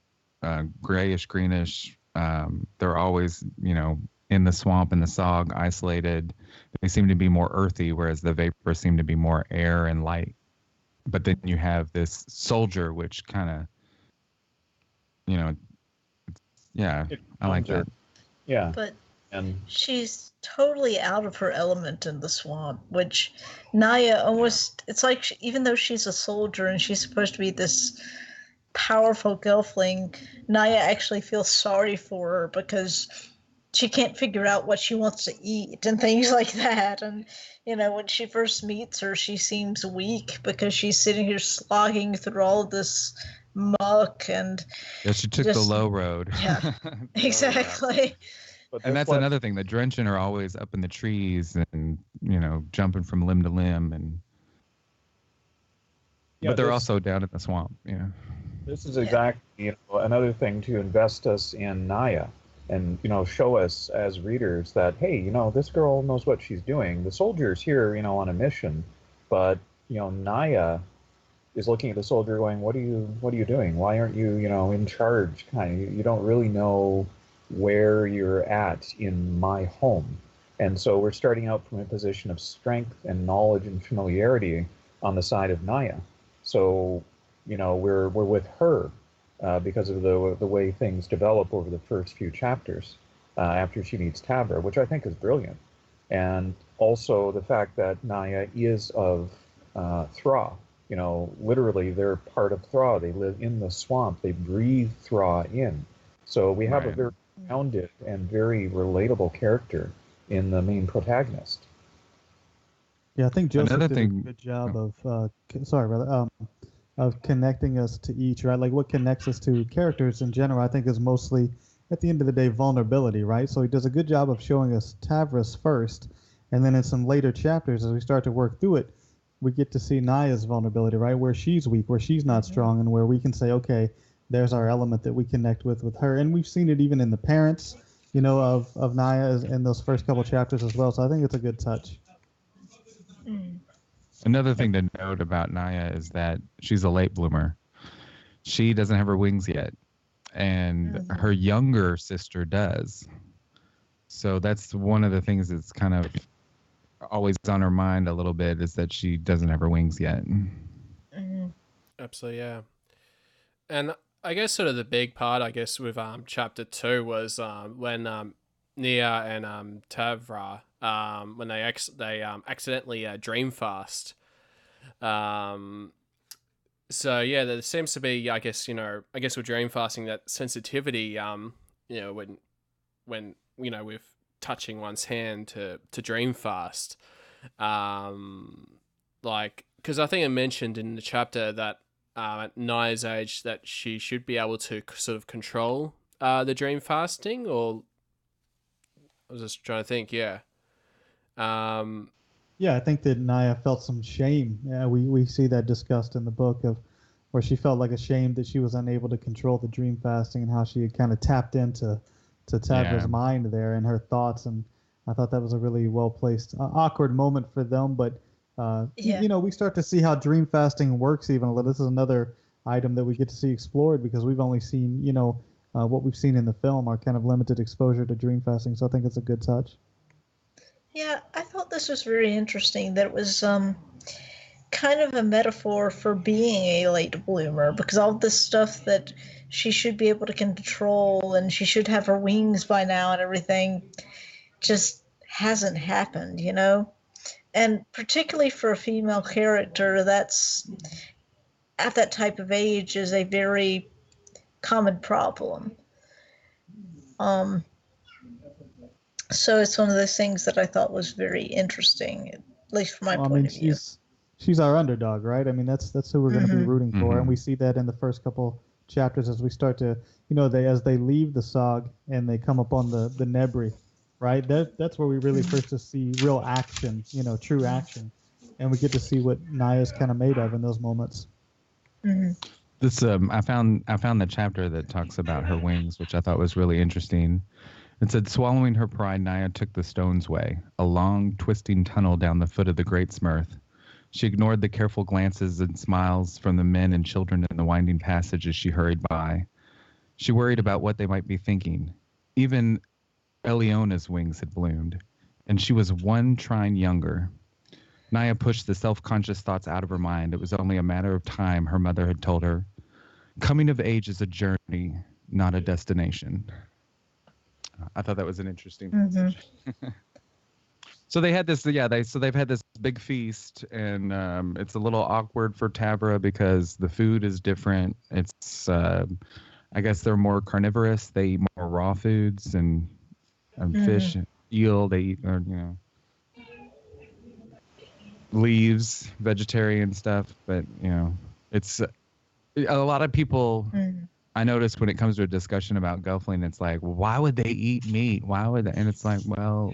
grayish, greenish. They're always, you know, in the swamp, in the Sog, isolated. They seem to be more earthy, whereas the Vapors seem to be more air and light. But then you have this soldier, which kind of, you know, yeah, I like that. Yeah. But and she's totally out of her element in the swamp, which Naya almost, it's like even though she's a soldier and she's supposed to be this powerful Gelfling, Naya actually feels sorry for her because she can't figure out what she wants to eat and things like that. And, you know, when she first meets her, she seems weak because she's sitting here slogging through all of this muck and yeah, she took the low road. Yeah, exactly. And that's another thing. The drenching are always up in the trees and, you know, jumping from limb to limb. And yeah, but they're also down in the swamp. Yeah. This is exactly, you know, another thing to invest us in Naya and, you know, show us as readers that, hey, you know, this girl knows what she's doing. The soldier's here, you know, on a mission, but, you know, Naya is looking at the soldier going, what are you doing? Why aren't you, you know, in charge? Kind of, you don't really know where you're at in my home. And so we're starting out from a position of strength and knowledge and familiarity on the side of Naya. So, you know, we're with her because of the way things develop over the first few chapters after she meets Tavra, which I think is brilliant. And also the fact that Naya is of Thra. You know, literally they're part of Thra. They live in the swamp. They breathe Thra in. So we have a very grounded and very relatable character in the main protagonist. Yeah, I think Joseph did a good job of sorry, brother, of connecting us to each, right? Like what connects us to characters in general, I think is mostly at the end of the day vulnerability, right? So he does a good job of showing us Tavris first, and then in some later chapters as we start to work through it, we get to see Naya's vulnerability, right? Where she's weak, where she's not strong, and where we can say, okay, there's our element that we connect with her. And we've seen it even in the parents, you know, of Naya in those first couple chapters as well. So I think it's a good touch. Another thing to note about Naya is that she's a late bloomer. She doesn't have her wings yet, and her younger sister does. So that's one of the things that's kind of always on her mind a little bit, is that she doesn't have her wings yet. Absolutely, yeah. And I guess sort of the big part, I guess, with chapter 2 was when Nia and Tavra, when they accidentally dream fast. So yeah, there seems to be, I guess with dream fasting, that sensitivity, you know, when you know, with touching one's hand to dream fast, like, because I think I mentioned in the chapter that at Naya's age that she should be able to sort of control the dream fasting, or I was just trying to think, yeah. Yeah, I think that Naya felt some shame. Yeah, we see that discussed in the book of where she felt like ashamed that she was unable to control the dream fasting and how she had kind of tapped into Tabra's mind there and her thoughts. And I thought that was a really well placed, awkward moment for them. But you know, we start to see how dream fasting works even a little. This is another item that we get to see explored because we've only seen, you know, what we've seen in the film, our kind of limited exposure to dream fasting. So I think it's a good touch. Yeah, I thought this was very interesting that it was kind of a metaphor for being a late bloomer, because all this stuff that she should be able to control and she should have her wings by now and everything just hasn't happened, you know? And particularly for a female character, that's at that type of age is a very common problem. Um, so it's one of those things that I thought was very interesting, at least from my point of view. She's our underdog, right? I mean, that's who we're going to be rooting for, and we see that in the first couple chapters as we start to, as they leave the Sog and they come up on the Nebri, right? That's where we really first to see real action, true action, and we get to see what Naya's kind of made of in those moments. Mm-hmm. This I found the chapter that talks about her wings, which I thought was really interesting. It said, swallowing her pride, Naya took the stone's way, a long, twisting tunnel down the foot of the Great Smurth. She ignored the careful glances and smiles from the men and children in the winding passage as she hurried by. She worried about what they might be thinking. Even Eliona's wings had bloomed, and she was one trine younger. Naya pushed the self-conscious thoughts out of her mind. It was only a matter of time, her mother had told her. Coming of age is a journey, not a destination. I thought that was an interesting message. So they had this, they've had this big feast, and it's a little awkward for Tabra because the food is different. It's, I guess they're more carnivorous. They eat more raw foods and fish, eel. They eat, leaves, vegetarian stuff. But it's a lot of people. I noticed when it comes to a discussion about Gelfling, it's like, why would they eat meat? Why would they? And it's like, well,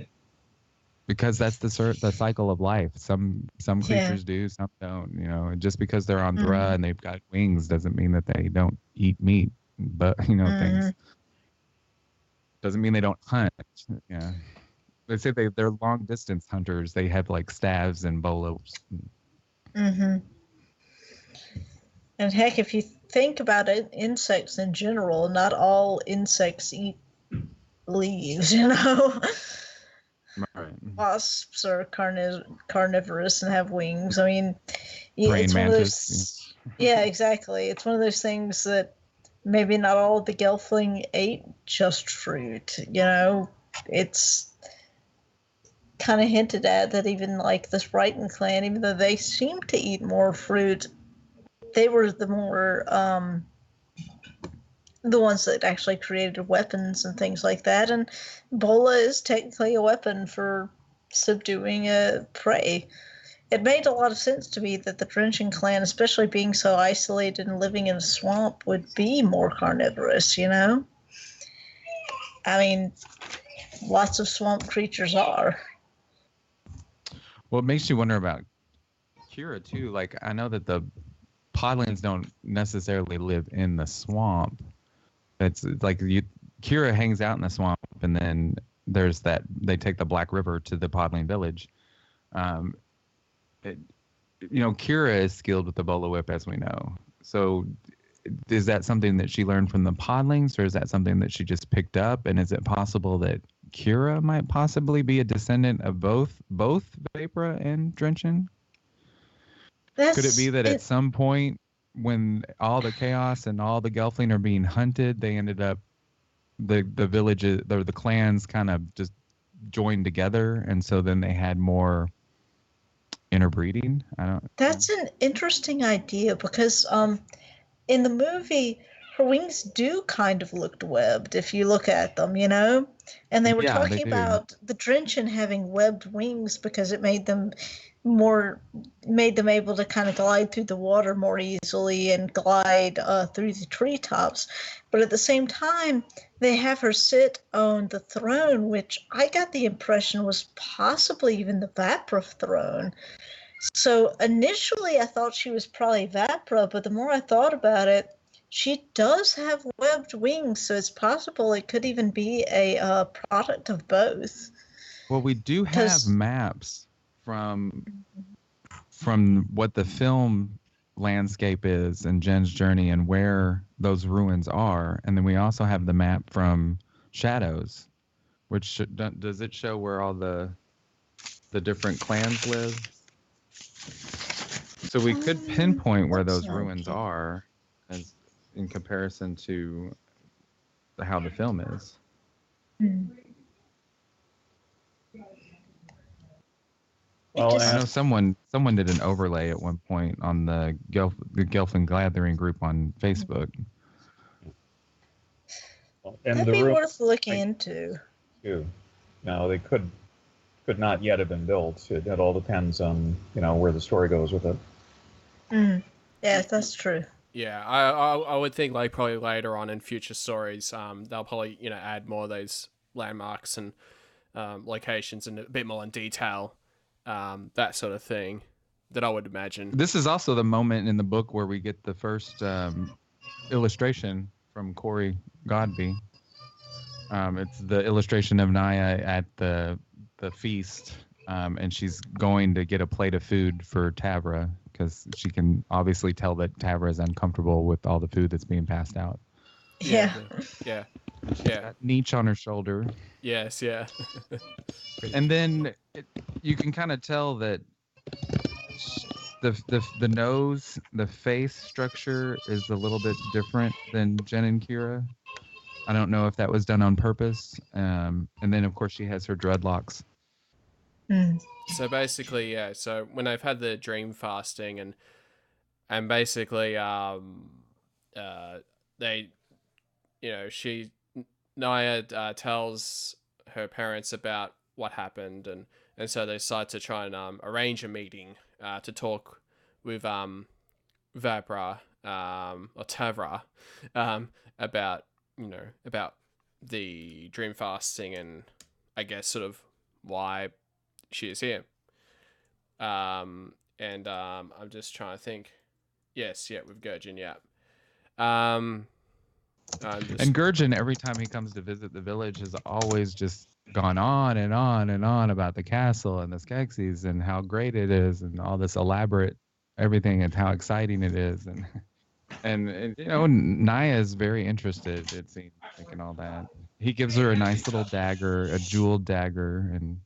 because that's the cycle of life. Some creatures do, some don't. Just because they're on Thra and they've got wings doesn't mean that they don't eat meat. But things doesn't mean they don't hunt. Yeah, they say they're long distance hunters. They have like staves and bolos. And heck, if you think about it, insects in general, not all insects eat leaves, Right. Wasps are carnivorous and have wings. I mean, it's one of those. Yeah, exactly. It's one of those things that maybe not all of the Gelfling ate just fruit. It's kind of hinted at that even like the Sprighton clan, even though they seem to eat more fruit, they were the more the ones that actually created weapons and things like that. And Bola is technically a weapon for subduing a prey. It made a lot of sense to me that the Drenching clan, especially being so isolated and living in a swamp, would be more carnivorous, I mean, lots of swamp creatures are. Well, it makes you wonder about Kira, too. Like, I know that the podlings don't necessarily live in the swamp. It's like Kira hangs out in the swamp, and then there's that they take the Black River to the podling village. Kira is skilled with the Bola Whip, as we know. So is that something that she learned from the podlings, or is that something that she just picked up? And is it possible that Kira might possibly be a descendant of both Vapra and Drenchen? Could it be that at some point, when all the chaos and all the Gelfling are being hunted, they ended up the villages or the clans kind of just joined together, and so then they had more interbreeding? That's an interesting idea because in the movie, her wings do kind of look webbed if you look at them, And they were talking about the Drenchen having webbed wings because it made them able to kind of glide through the water more easily and glide through the treetops. But at the same time, they have her sit on the throne, which I got the impression was possibly even the Vapra throne. So initially I thought she was probably Vapra, but the more I thought about it, she does have webbed wings, so it's possible it could even be a product of both. Well, we do have maps from what the film landscape is in Jen's journey and where those ruins are, and then we also have the map from Shadows, which does it show where all the the different clans live. So we could pinpoint where those ruins are, as in comparison to how the film is. Well, I know someone did an overlay at one point on the Gelfling Gathering group on Facebook. And that'd be worth looking into. No, they could not yet have been built. It all depends on where the story goes with it. Yeah, that's true. Yeah, I would think like probably later on in future stories, they'll probably add more of those landmarks and locations and a bit more in detail, that sort of thing. That I would imagine. This is also the moment in the book where we get the first illustration from Corey Godby. It's the illustration of Naya at the feast, and she's going to get a plate of food for Tavra because she can obviously tell that Tavra is uncomfortable with all the food that's being passed out. Yeah. Niche on her shoulder. Yes, yeah. And then you can kind of tell that the nose, the face structure is a little bit different than Jen and Kira. I don't know if that was done on purpose. And then, of course, she has her dreadlocks. So basically, yeah. So when they've had the dream fasting and basically, they, Naya tells her parents about what happened, and so they decide to try and arrange a meeting to talk with Vabra or Tavra about about the dream fasting and I guess sort of why she is here. And I'm just trying to think. Yes, yeah, with Gurjin, yeah. And Gurjin, every time he comes to visit the village, has always just gone on and on and on about the castle and the Skeksis and how great it is and all this elaborate everything and how exciting it is. And Naya is very interested, it seems, in all that. He gives her a nice little dagger, a jeweled dagger, and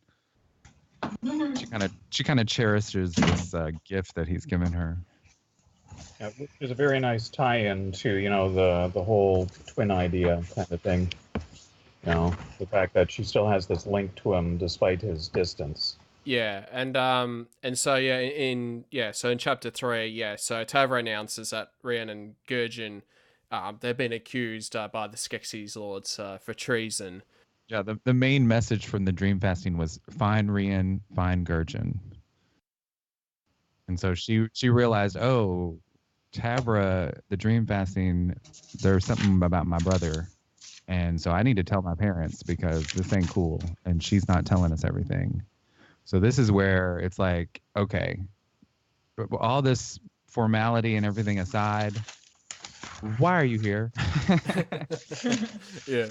she kind of cherishes this gift that he's given her. Yeah, which is a very nice tie-in to the whole twin idea kind of thing. The fact that she still has this link to him despite his distance. Yeah, and so in chapter 3, so Tavra announces that Rian and Gurjin, they've been accused by the Skeksis lords for treason. Yeah, the main message from the dream fasting was find Rian, find Gurjin. And so she realized, oh, Tavra, the dream fasting, there's something about my brother. And so I need to tell my parents because this ain't cool. And she's not telling us everything. So this is where it's like, okay, all this formality and everything aside, why are you here? Yeah,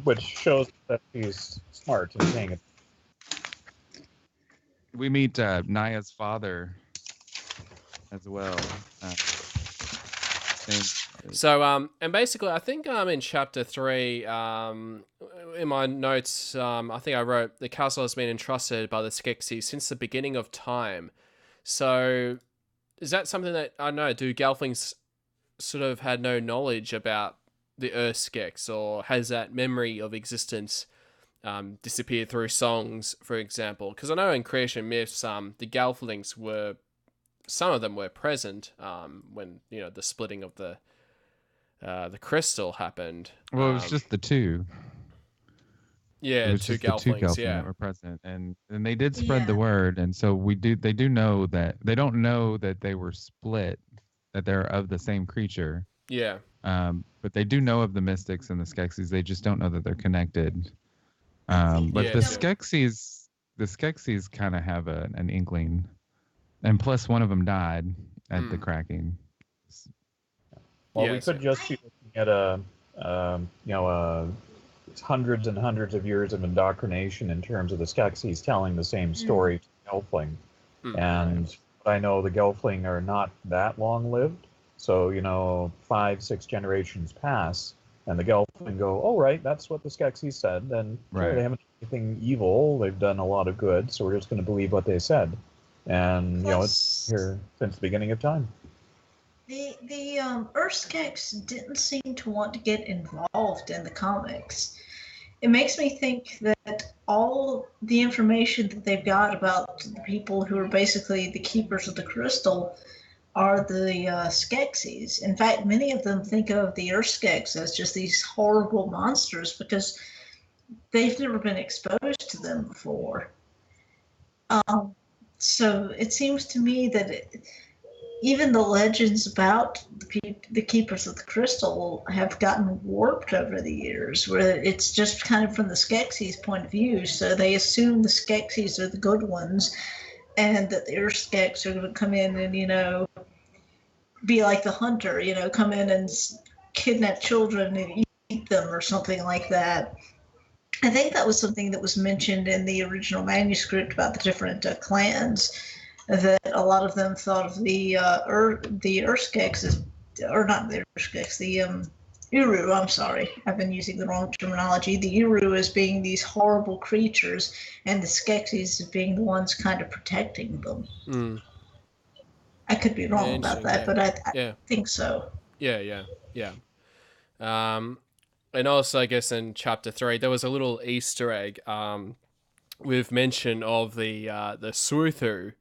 which shows that he's smart and paying it. We meet Naya's father as well. So, and basically, I think in chapter 3, in my notes, I think I wrote, the castle has been entrusted by the Skeksis since the beginning of time. So, is that something that, I don't know, do Gelflings sort of had no knowledge about the Skeks, or has that memory of existence disappeared through songs, for example? Because I know in creation myths, the Gelflings were, some of them were present when, the splitting of the crystal happened. Well, it was just the two. Yeah, two Gelflings, that were present, and they did spread the word, and so they do know that they don't know that they were split, that they're of the same creature. Yeah. But they do know of the mystics and the Skeksis. They just don't know that they're connected. But the Skeksis kind of have an inkling, and plus one of them died at the cracking. Well, we could just be looking at hundreds and hundreds of years of indoctrination in terms of the Skeksis telling the same story to the Gelfling. And I know the Gelfling are not that long-lived, so 5-6 generations pass, and the Gelfling and go, "Oh, right, that's what the Skeksis said." Then Right. they haven't done anything evil; they've done a lot of good, so we're just going to believe what they said. And it's here since the beginning of time. The Earthskeks didn't seem to want to get involved in the comics. It makes me think that all the information that they've got about the people who are basically the keepers of the crystal are the Skeksis. In fact, many of them think of the Earthskeks as just these horrible monsters because they've never been exposed to them before. So it seems to me that even the legends about the keepers of the crystal have gotten warped over the years, where it's just kind of from the Skeksis' point of view. So they assume the Skeksis are the good ones, and that the Urskeks are going to come in and, be like the hunter, come in and kidnap children and eat them or something like that. I think that was something that was mentioned in the original manuscript about the different clans, that a lot of them thought of the Urskeks as, or not the Urskeks, the Uru, I'm sorry, I've been using the wrong terminology, the Uru as being these horrible creatures, and the Skeksis as being the ones kind of protecting them. Mm. I could be wrong about that, but I think so. Yeah. And also, I guess in chapter 3, there was a little Easter egg with mention of the Swuthu.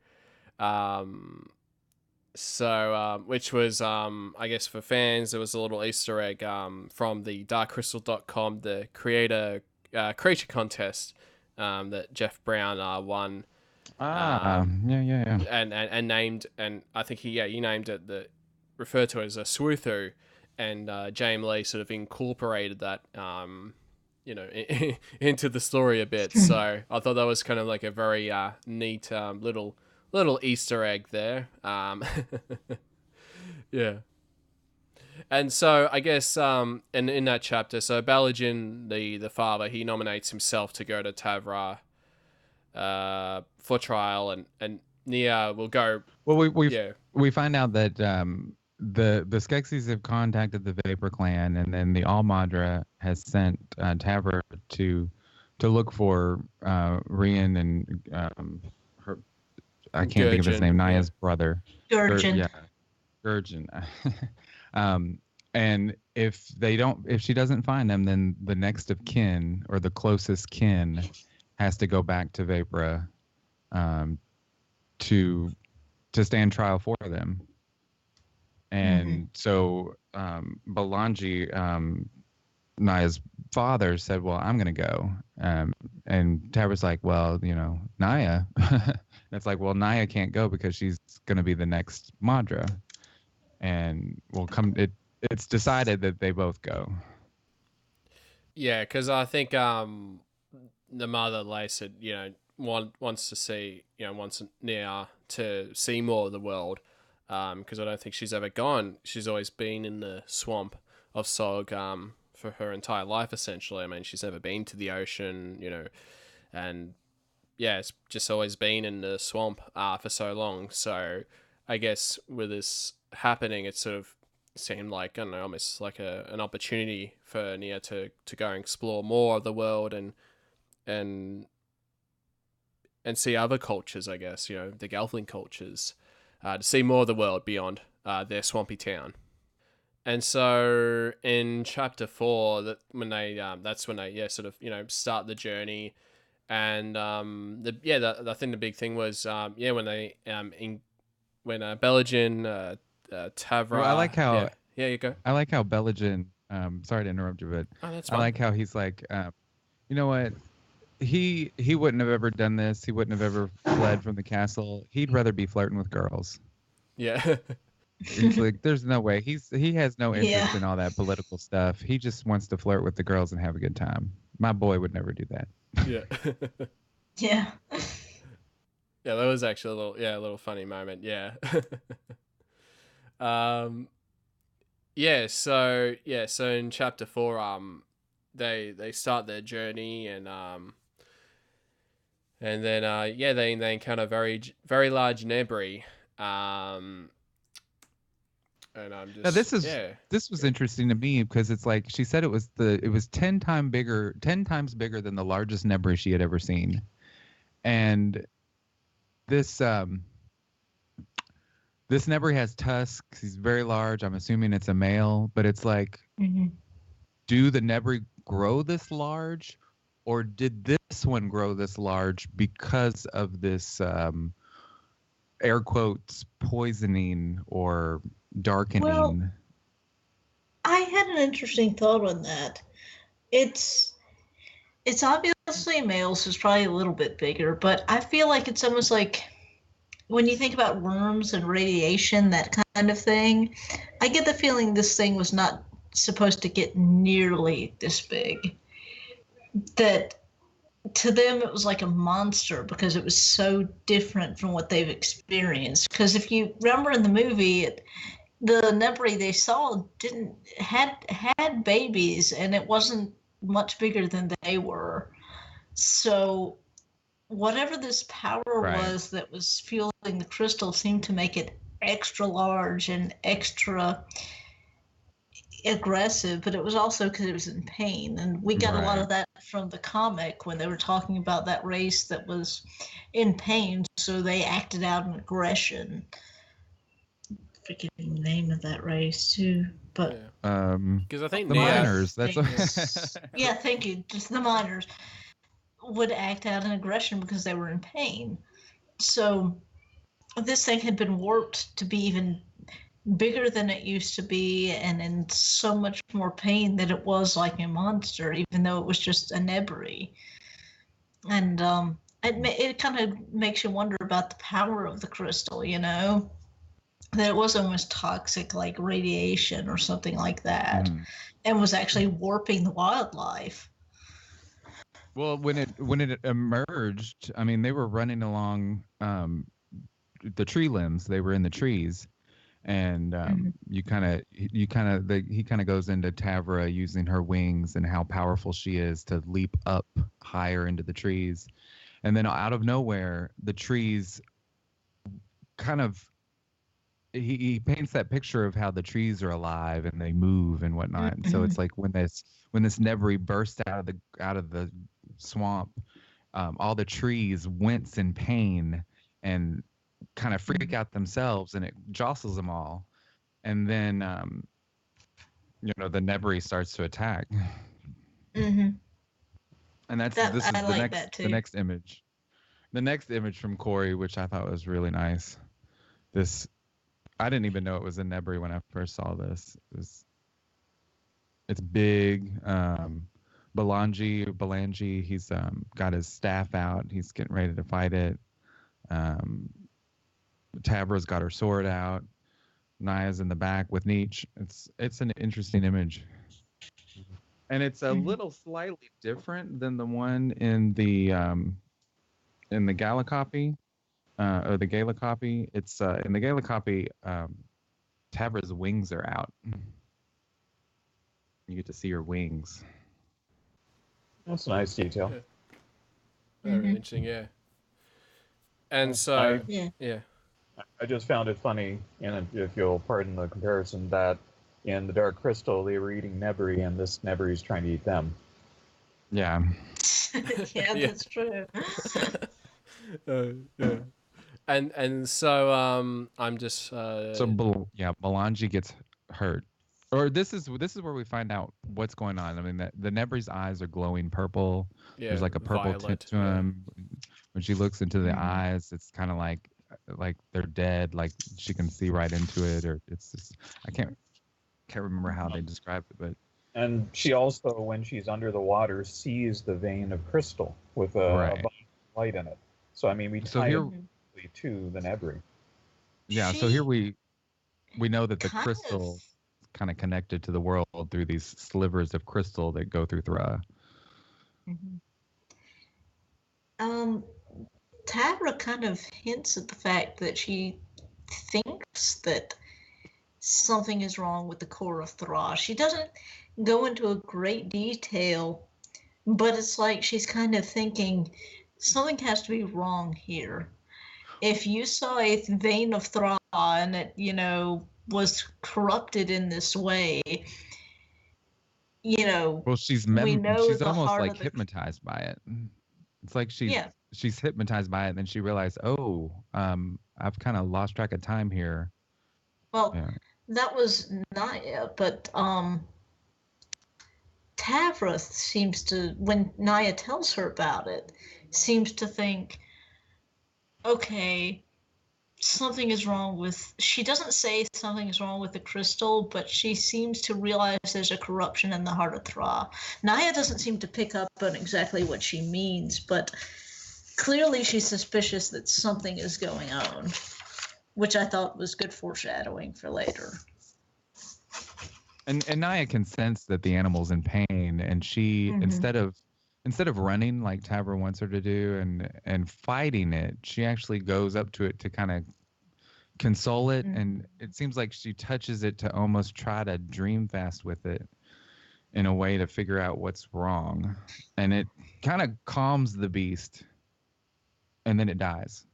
Which was, I guess for fans, there was a little Easter egg from the darkcrystal.com, the creator creature contest that Jeff Brown won. Yeah. And named, and I think he named it, referred to it as a Swuthu, and James Lee sort of incorporated that into the story a bit. So I thought that was kind of like a very neat little Easter egg there. Yeah. And so I guess in that chapter, so Balijin, the father, he nominates himself to go to Tavra for trial, and Nia will go. Well, we find out that the Skeksis have contacted the Vapor Clan, and then the Almadra has sent Tavra to look for Rian and her. I can't think of his name. Naya's brother. Gurgen. Gurgen. And if she doesn't find them, then the next of kin or the closest kin has to go back to Vapra to stand trial for them. And so Balanji, Naya's father, said, well, I'm going to go. And Tabra's like, well, Naya. It's like, well, Naya can't go because she's going to be the next Madra. And it's decided that they both go. Yeah, because I think the mother, Lacid, wants to see, wants Nia to see more of the world, because I don't think she's ever gone. She's always been in the swamp of Sog for her entire life, essentially. I mean, she's never been to the ocean, and yeah, it's just always been in the swamp for so long. So I guess with this happening, it sort of seemed like, I don't know, almost like an opportunity for Nia to go and explore more of the world and see other cultures, I guess, the Gelfling cultures, to see more of the world beyond their swampy town. And so in chapter 4, that's when they sort of start the journey, and I think the big thing was when they when Balijin, Tavra. Well, I like how you go. I like how Balijin. Sorry to interrupt you, but I like how he's like, you know what? He wouldn't have ever done this. He wouldn't have ever fled from the castle. He'd rather be flirting with girls. Yeah. He's like, there's no way. He has no interest in all that political stuff. He just wants to flirt with the girls and have a good time. My boy would never do that. Yeah. Yeah. Yeah, that was actually a little funny moment. Yeah. So in chapter 4, they start their journey, and then they encounter very very large Nebri, And I'm just Now this was interesting to me because it's like she said it was 10 times bigger than the largest Nebri she had ever seen, and this Nebri has tusks. He's very large. I'm assuming it's a male, but it's like, do the Nebri grow this large, or did this one grow this large because of this air quotes poisoning or darkening? Well, I had an interesting thought on that. It's obviously males is probably a little bit bigger, but I feel like it's almost like when you think about worms and radiation, that kind of thing, I get the feeling this thing was not supposed to get nearly this big. That to them it was like a monster because it was so different from what they've experienced. Because if you remember in the movie, the Nebri they saw had babies, and it wasn't much bigger than they were. So whatever this power was that was fueling the crystal seemed to make it extra large and extra aggressive, but it was also because it was in pain. And we got a lot of that from the comic when they were talking about that race that was in pain, so they acted out an aggression. Forgetting the name of that race too, but because I think the miners. Yeah, thank you. Just the miners would act out an aggression because they were in pain. So this thing had been warped to be even bigger than it used to be, and in so much more pain that it was like a monster, even though it was just a Nebri. And it kind of makes you wonder about the power of the crystal, that it was almost toxic, like radiation or something like that, and was actually warping the wildlife. Well, when it emerged, I mean, they were running along the tree limbs. They were in the trees, and he kind of goes into Tavra using her wings and how powerful she is to leap up higher into the trees, and then out of nowhere, the trees kind of. He paints that picture of how the trees are alive and they move and whatnot. And so it's like when this Nebri burst out of the swamp, all the trees wince in pain and kind of freak out themselves, and it jostles them all. And then the Nebri starts to attack. And this is the next image. The next image from Corey, which I thought was really nice. I didn't even know it was a Nebri when I first saw this. It's big. Belangi, he's got his staff out. He's getting ready to fight it. Tabra's got her sword out. Naya's in the back with Nietzsche. It's an interesting image. And it's a little slightly different than the one in the Gala copy. Or the Gala copy. It's in the Gala copy, Tabra's wings are out. You get to see her wings. That's a nice detail. Yeah. Very interesting, yeah. And so, I just found it funny, and if you'll pardon the comparison, that in the Dark Crystal they were eating Nebri, and this Nebri is trying to eat them. Yeah. Yeah, that's true. Yeah. And so I'm just Belangi gets hurt, or this is where we find out what's going on. I mean, the Nebri's eyes are glowing purple. There's like a purple tint to him. When she looks into the eyes, it's kind of like they're dead. Like she can see right into it, or it's just I can't remember how they describe it, but. And she also, when she's under the water, sees the vein of crystal with a light in it. So I mean, we tie it to the Nebri. Yeah. So here we know that the crystal is kind of connected to the world through these slivers of crystal that go through Thra. Tabra kind of hints at the fact that she thinks that something is wrong with the core of Thra. She doesn't go into a great detail, but it's like she's kind of thinking something has to be wrong here. If you saw a vein of Thra and it, was corrupted in this way, Well, she's we know she's the almost heart like of the hypnoptized by it. It's like she's yeah. she's hypnotized by it, and then she realized, I've kind of lost track of time here. Well, Yeah. that was Naya, but Tavra seems to, when Naya tells her about it, seems to think, okay, something is wrong with, she doesn't say something is wrong with the crystal, but she seems to realize there's a corruption in the heart of Thra. Naya doesn't seem to pick up on exactly what she means, but clearly she's suspicious that something is going on, which I thought was good foreshadowing for later. And Naya can sense that the animal's in pain, and she instead of running like Tavra wants her to do and fighting it, she actually goes up to it to kind of console it, and it seems like she touches it to almost try to dream fast with it in a way to figure out what's wrong, and it kind of calms the beast, and then it dies.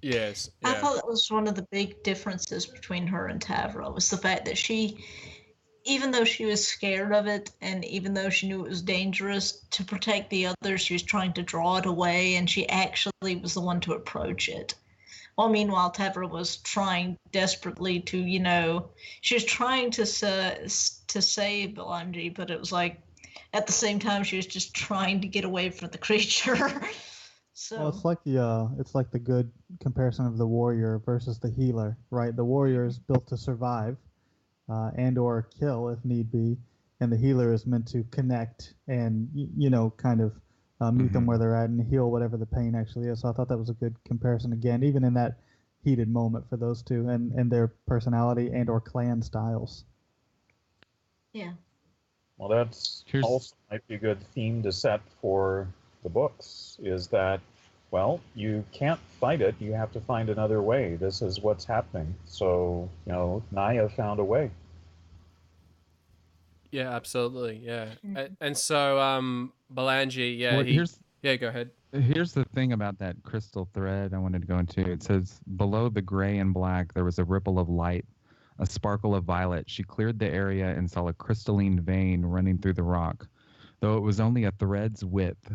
Yes. Yeah. I thought that was one of the big differences between her and Tavra, was the fact that she, even though she was scared of it, and even though she knew it was dangerous, to protect the others, she was trying to draw it away, and she actually was the one to approach it. Well, meanwhile, Tavra was trying desperately to, she was trying to save Belangi, but it was like, at the same time, she was just trying to get away from the creature. So. Well, it's like the good comparison of the warrior versus the healer, right? The warrior is built to survive, and or kill if need be, and the healer is meant to connect and kind of meet them where they're at and heal whatever the pain actually is. So I thought that was a good comparison again, even in that heated moment for those two and their personality and or clan styles. Yeah. Well, that's also might be a good theme to set for the books, is that, well, you can't fight it, you have to find another way. This is what's happening. So, Naya found a way. Yeah, absolutely. Yeah. And so Belangi, go ahead. Here's the thing about that crystal thread I wanted to go into. It says, below the gray and black, there was a ripple of light, a sparkle of violet. She cleared the area and saw a crystalline vein running through the rock. Though it was only a thread's width,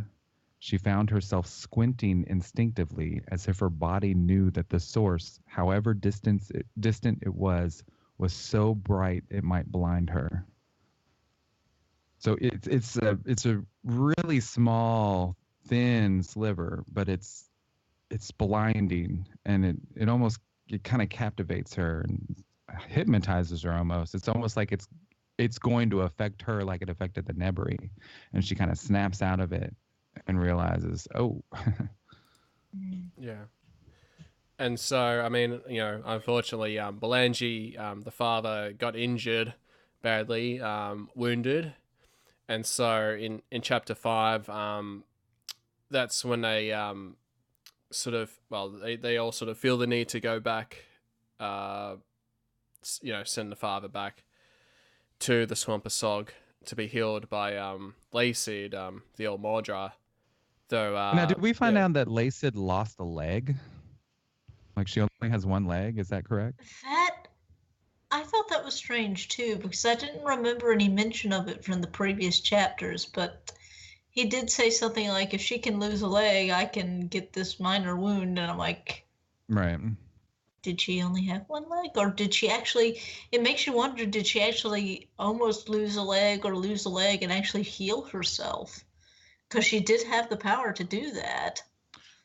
she found herself squinting instinctively, as if her body knew that the source, however distant it was so bright it might blind her. So it's a really small, thin sliver, but it's blinding, and it kind of captivates her and hypnotizes her almost. It's almost like it's going to affect her like it affected the Nebri, and she kind of snaps out of it and realizes, oh. Yeah. And so, I mean, unfortunately, Belangi, the father, got injured badly, wounded. And so in chapter 5, that's when they they all sort of feel the need to go back, send the father back to the Swamp of Sog to be healed by Lacid, the old Mordra. Though, now, did we find out that Lacid lost a leg? Like, she only has one leg, is that correct? I thought that was strange too, because I didn't remember any mention of it from the previous chapters, but he did say something like, if she can lose a leg, I can get this minor wound, and I'm like, right. Did she only have one leg? Or did she actually, it makes you wonder, did she actually almost lose a leg and actually heal herself? Because she did have the power to do that.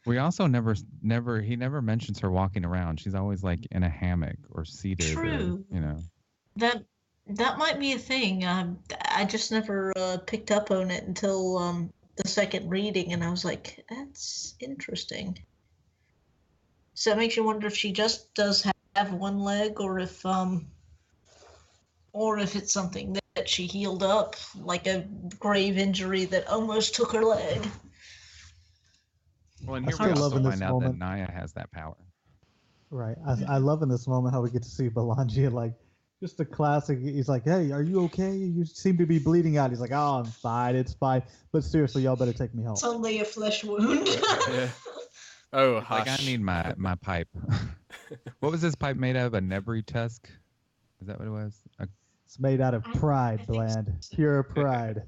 We also he never mentions her walking around. She's always like in a hammock or seated. True. Or, That might be a thing. I just never picked up on it until the second reading, and I was like, that's interesting. So it makes you wonder if she just does have one leg, or if it's something that she healed up, like a grave injury that almost took her leg. Well, and here we also find out that Naya has that power. Right. I love in this moment how we get to see Belangi, like, just a classic. He's like, hey, are you okay? You seem to be bleeding out. He's like, oh, I'm fine. It's fine. But seriously, y'all better take me home. It's only a flesh wound. Yeah. Oh, hush. Like, I need my pipe. What was this pipe made of? A nebri tusk? Is that what it was? It's made out of pride, Bland. Pure pride.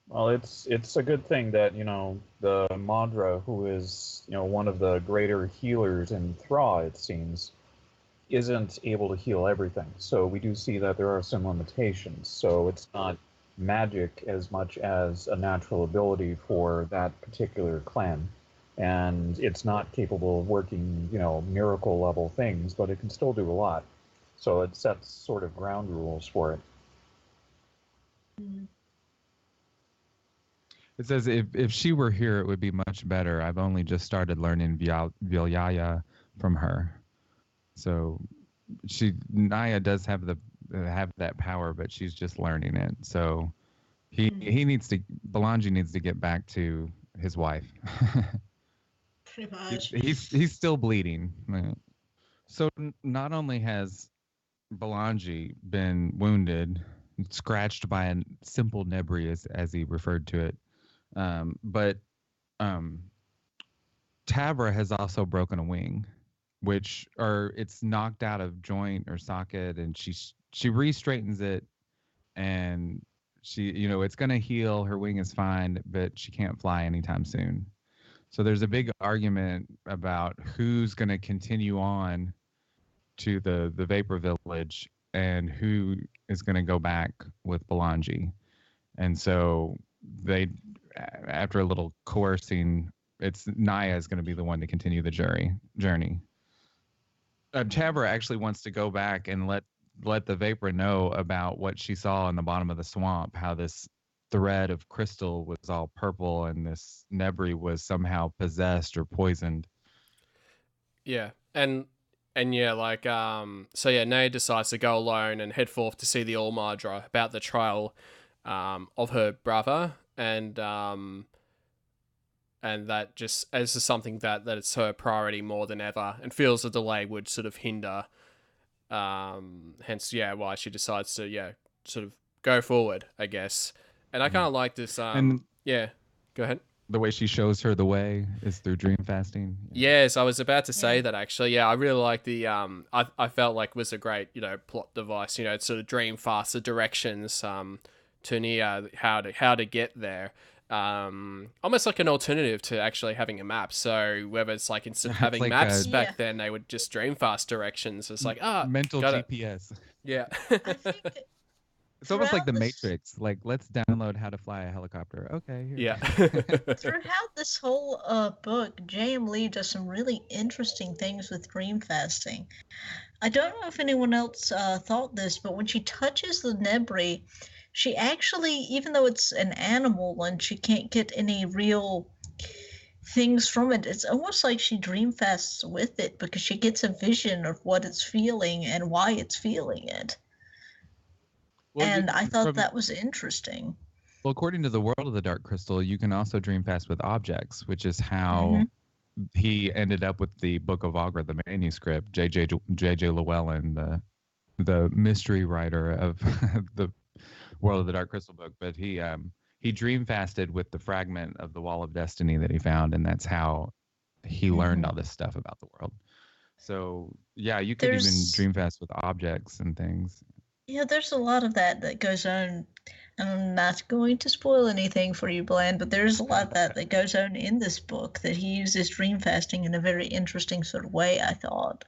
Well, it's a good thing that, the Madra, who is, one of the greater healers in Thra, it seems, isn't able to heal everything. So we do see that there are some limitations. So it's not magic as much as a natural ability for that particular clan. And it's not capable of working, miracle level things, but it can still do a lot. So it sets sort of ground rules for it. It says, if she were here, it would be much better. I've only just started learning Vilyaya from her. So Naya does have that power, but she's just learning it. So Belangi needs to get back to his wife. Pretty much. He's still bleeding. So not only has Belangi been wounded, scratched by a simple nebri, as he referred to it, but Tabra has also broken a wing, it's knocked out of joint or socket, and she re-straightens it, and she, it's going to heal. Her wing is fine, but she can't fly anytime soon. So there's a big argument about who's going to continue on to the Vapor Village and who is going to go back with Belangi. And so they, after a little coercing, it's Naya is going to be the one to continue the journey. Tabra actually wants to go back and let the Vapor know about what she saw in the bottom of the swamp, how this thread of crystal was all purple and this nebri was somehow possessed or poisoned. Yeah, and yeah, Naya decides to go alone and head forth to see the All Madra about the trial of her brother, and that just as something that it's her priority more than ever, and feels a delay would sort of hinder. Hence, why she decides to sort of go forward, I guess. And I kind of like this. Go ahead. The way she shows her the way is through dream fasting. Yes, I was about to say that actually. Yeah, I really like the I felt like was a great plot device. It's sort of dream fast the directions to Nia how to get there. Almost like an alternative to actually having a map. So whether it's like instead of having maps back then, they would just dream fast directions. It's like mental GPS. Yeah. It's almost like the Matrix. Like, let's download how to fly a helicopter. Okay. Yeah. Throughout this whole book, J.M. Lee does some really interesting things with dream fasting. I don't know if anyone else thought this, but when she touches the Nebri, she actually, even though it's an animal and she can't get any real things from it, it's almost like she dream fasts with it because she gets a vision of what it's feeling and why it's feeling it. Well, and I thought that was interesting. Well, according to the World of the Dark Crystal, you can also dream fast with objects, which is how he ended up with the Book of Aughra, the manuscript. J.J. Llewellyn, the mystery writer of the World of the Dark Crystal book, but he dream fasted with the fragment of the Wall of Destiny that he found, and that's how he learned all this stuff about the world. So yeah, you could even dream fast with objects and things. Yeah, there's a lot of that goes on. I'm not going to spoil anything for you, Bland, but there's a lot of that goes on in this book that he uses dream fasting in a very interesting sort of way, I thought.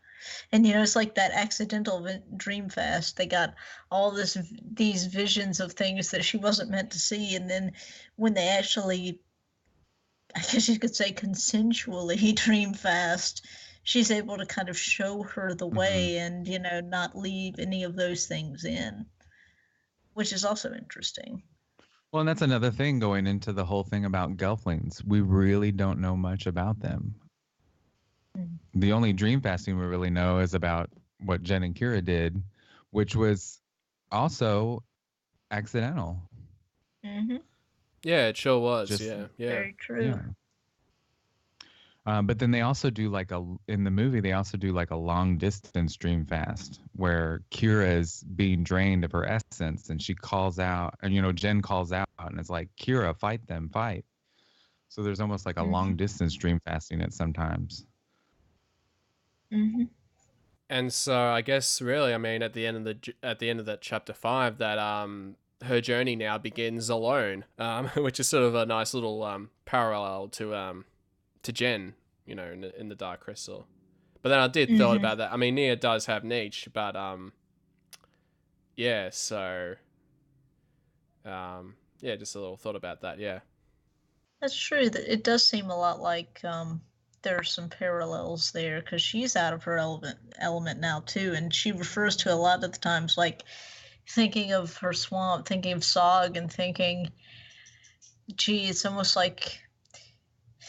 And, it's like that accidental dream fast. They got all these visions of things that she wasn't meant to see. And then when they actually, I guess you could say consensually dream fast, she's able to kind of show her the way and, not leave any of those things in, which is also interesting. Well, and that's another thing going into the whole thing about Gelflings. We really don't know much about them. The only dream fasting we really know is about what Jen and Kira did, which was also accidental. Mm-hmm. Yeah, it sure was. Yeah. Very true. Yeah. But then they also do in the movie, they also do like a long distance dream fast where Kira is being drained of her essence and she calls out, and Jen calls out and it's like, Kira, fight them, fight. So there's almost like a long distance dream fasting at sometimes. Mm-hmm. And so I guess really, I mean, at the end of that chapter 5, that her journey now begins alone, which is sort of a nice little parallel to Jen, you know, in the Dark Crystal. But then I did thought about that. I mean, Nia does have Nietzsche, but yeah. So yeah, just a little thought about that. Yeah. That's true. That it does seem a lot like there are some parallels there because she's out of her element now too, and she refers to a lot of the times like thinking of her swamp, thinking of Sog, and thinking, gee, it's almost like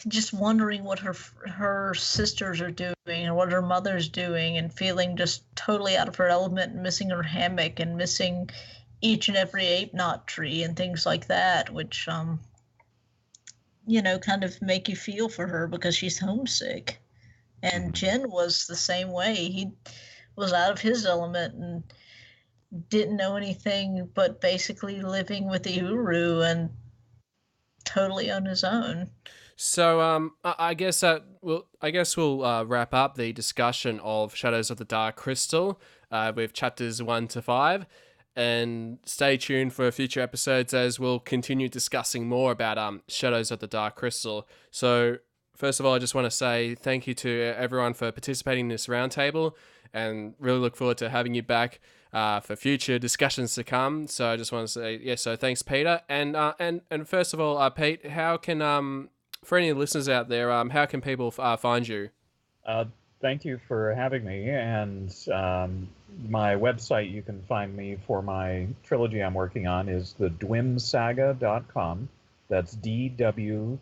just wondering what her sisters are doing and what her mother's doing, and feeling just totally out of her element, and missing her hammock and missing each and every ape knot tree and things like that, which you know, kind of make you feel for her because she's homesick. And Jen was the same way. He was out of his element and didn't know anything but basically living with the Uru and totally on his own. So I guess we'll wrap up the discussion of Shadows of the Dark Crystal with chapters 1 to 5. And stay tuned for future episodes as we'll continue discussing more about Shadows of the Dark Crystal. So first of all, I just want to say thank you to everyone for participating in this roundtable, and really look forward to having you back for future discussions to come. So I just want to say, yeah, so thanks, Peter. And first of all, Pete, how can, for any listeners out there, how can people find you? Thank you for having me, and my website you can find me for my trilogy I'm working on is the dwimsaga.com. That's DWIIMM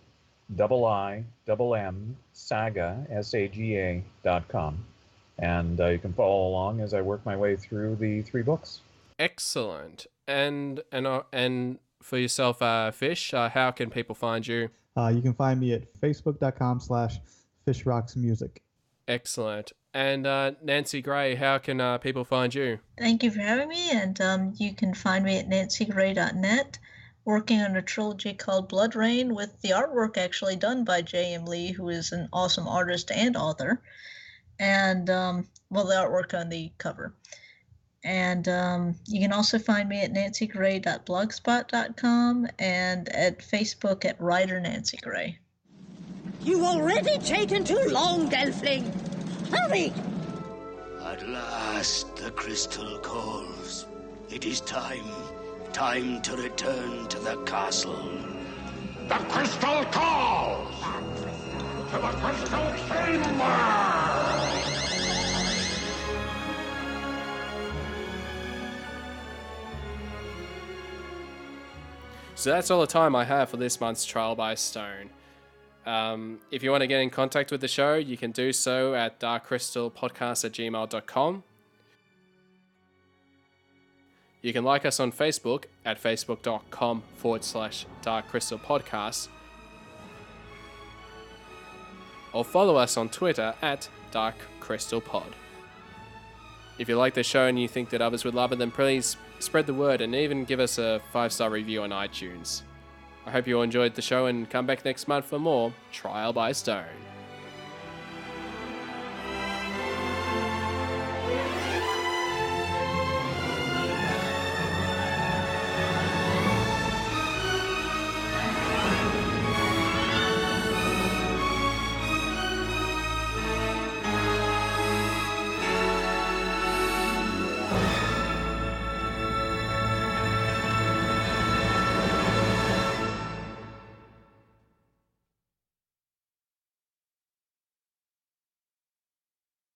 saga SAGA.com. And you can follow along as I work my way through the 3 books. Excellent. And for yourself, Fish, how can people find you? You can find me at facebook.com/fishrocksmusic. Excellent. And Nancy Gray, how can people find you? Thank you for having me, and you can find me at nancygray.net, working on a trilogy called Blood Rain, with the artwork actually done by J.M. Lee, who is an awesome artist and author, and, the artwork on the cover. And you can also find me at nancygray.blogspot.com and at Facebook at Writer Nancy Gray. You've already taken too long, Gelfling. Hurry! At last the crystal calls. It is time to return to the castle. The crystal calls! To the crystal chamber! So that's all the time I have for this month's Trial by Stone. If you want to get in contact with the show, you can do so at darkcrystalpodcast@gmail.com. You can like us on Facebook at facebook.com/darkcrystalpodcast, or follow us on Twitter at darkcrystalpod. If you like the show and you think that others would love it, then please spread the word and even give us a 5-star review on iTunes. I hope you all enjoyed the show and come back next month for more Trial by Stone.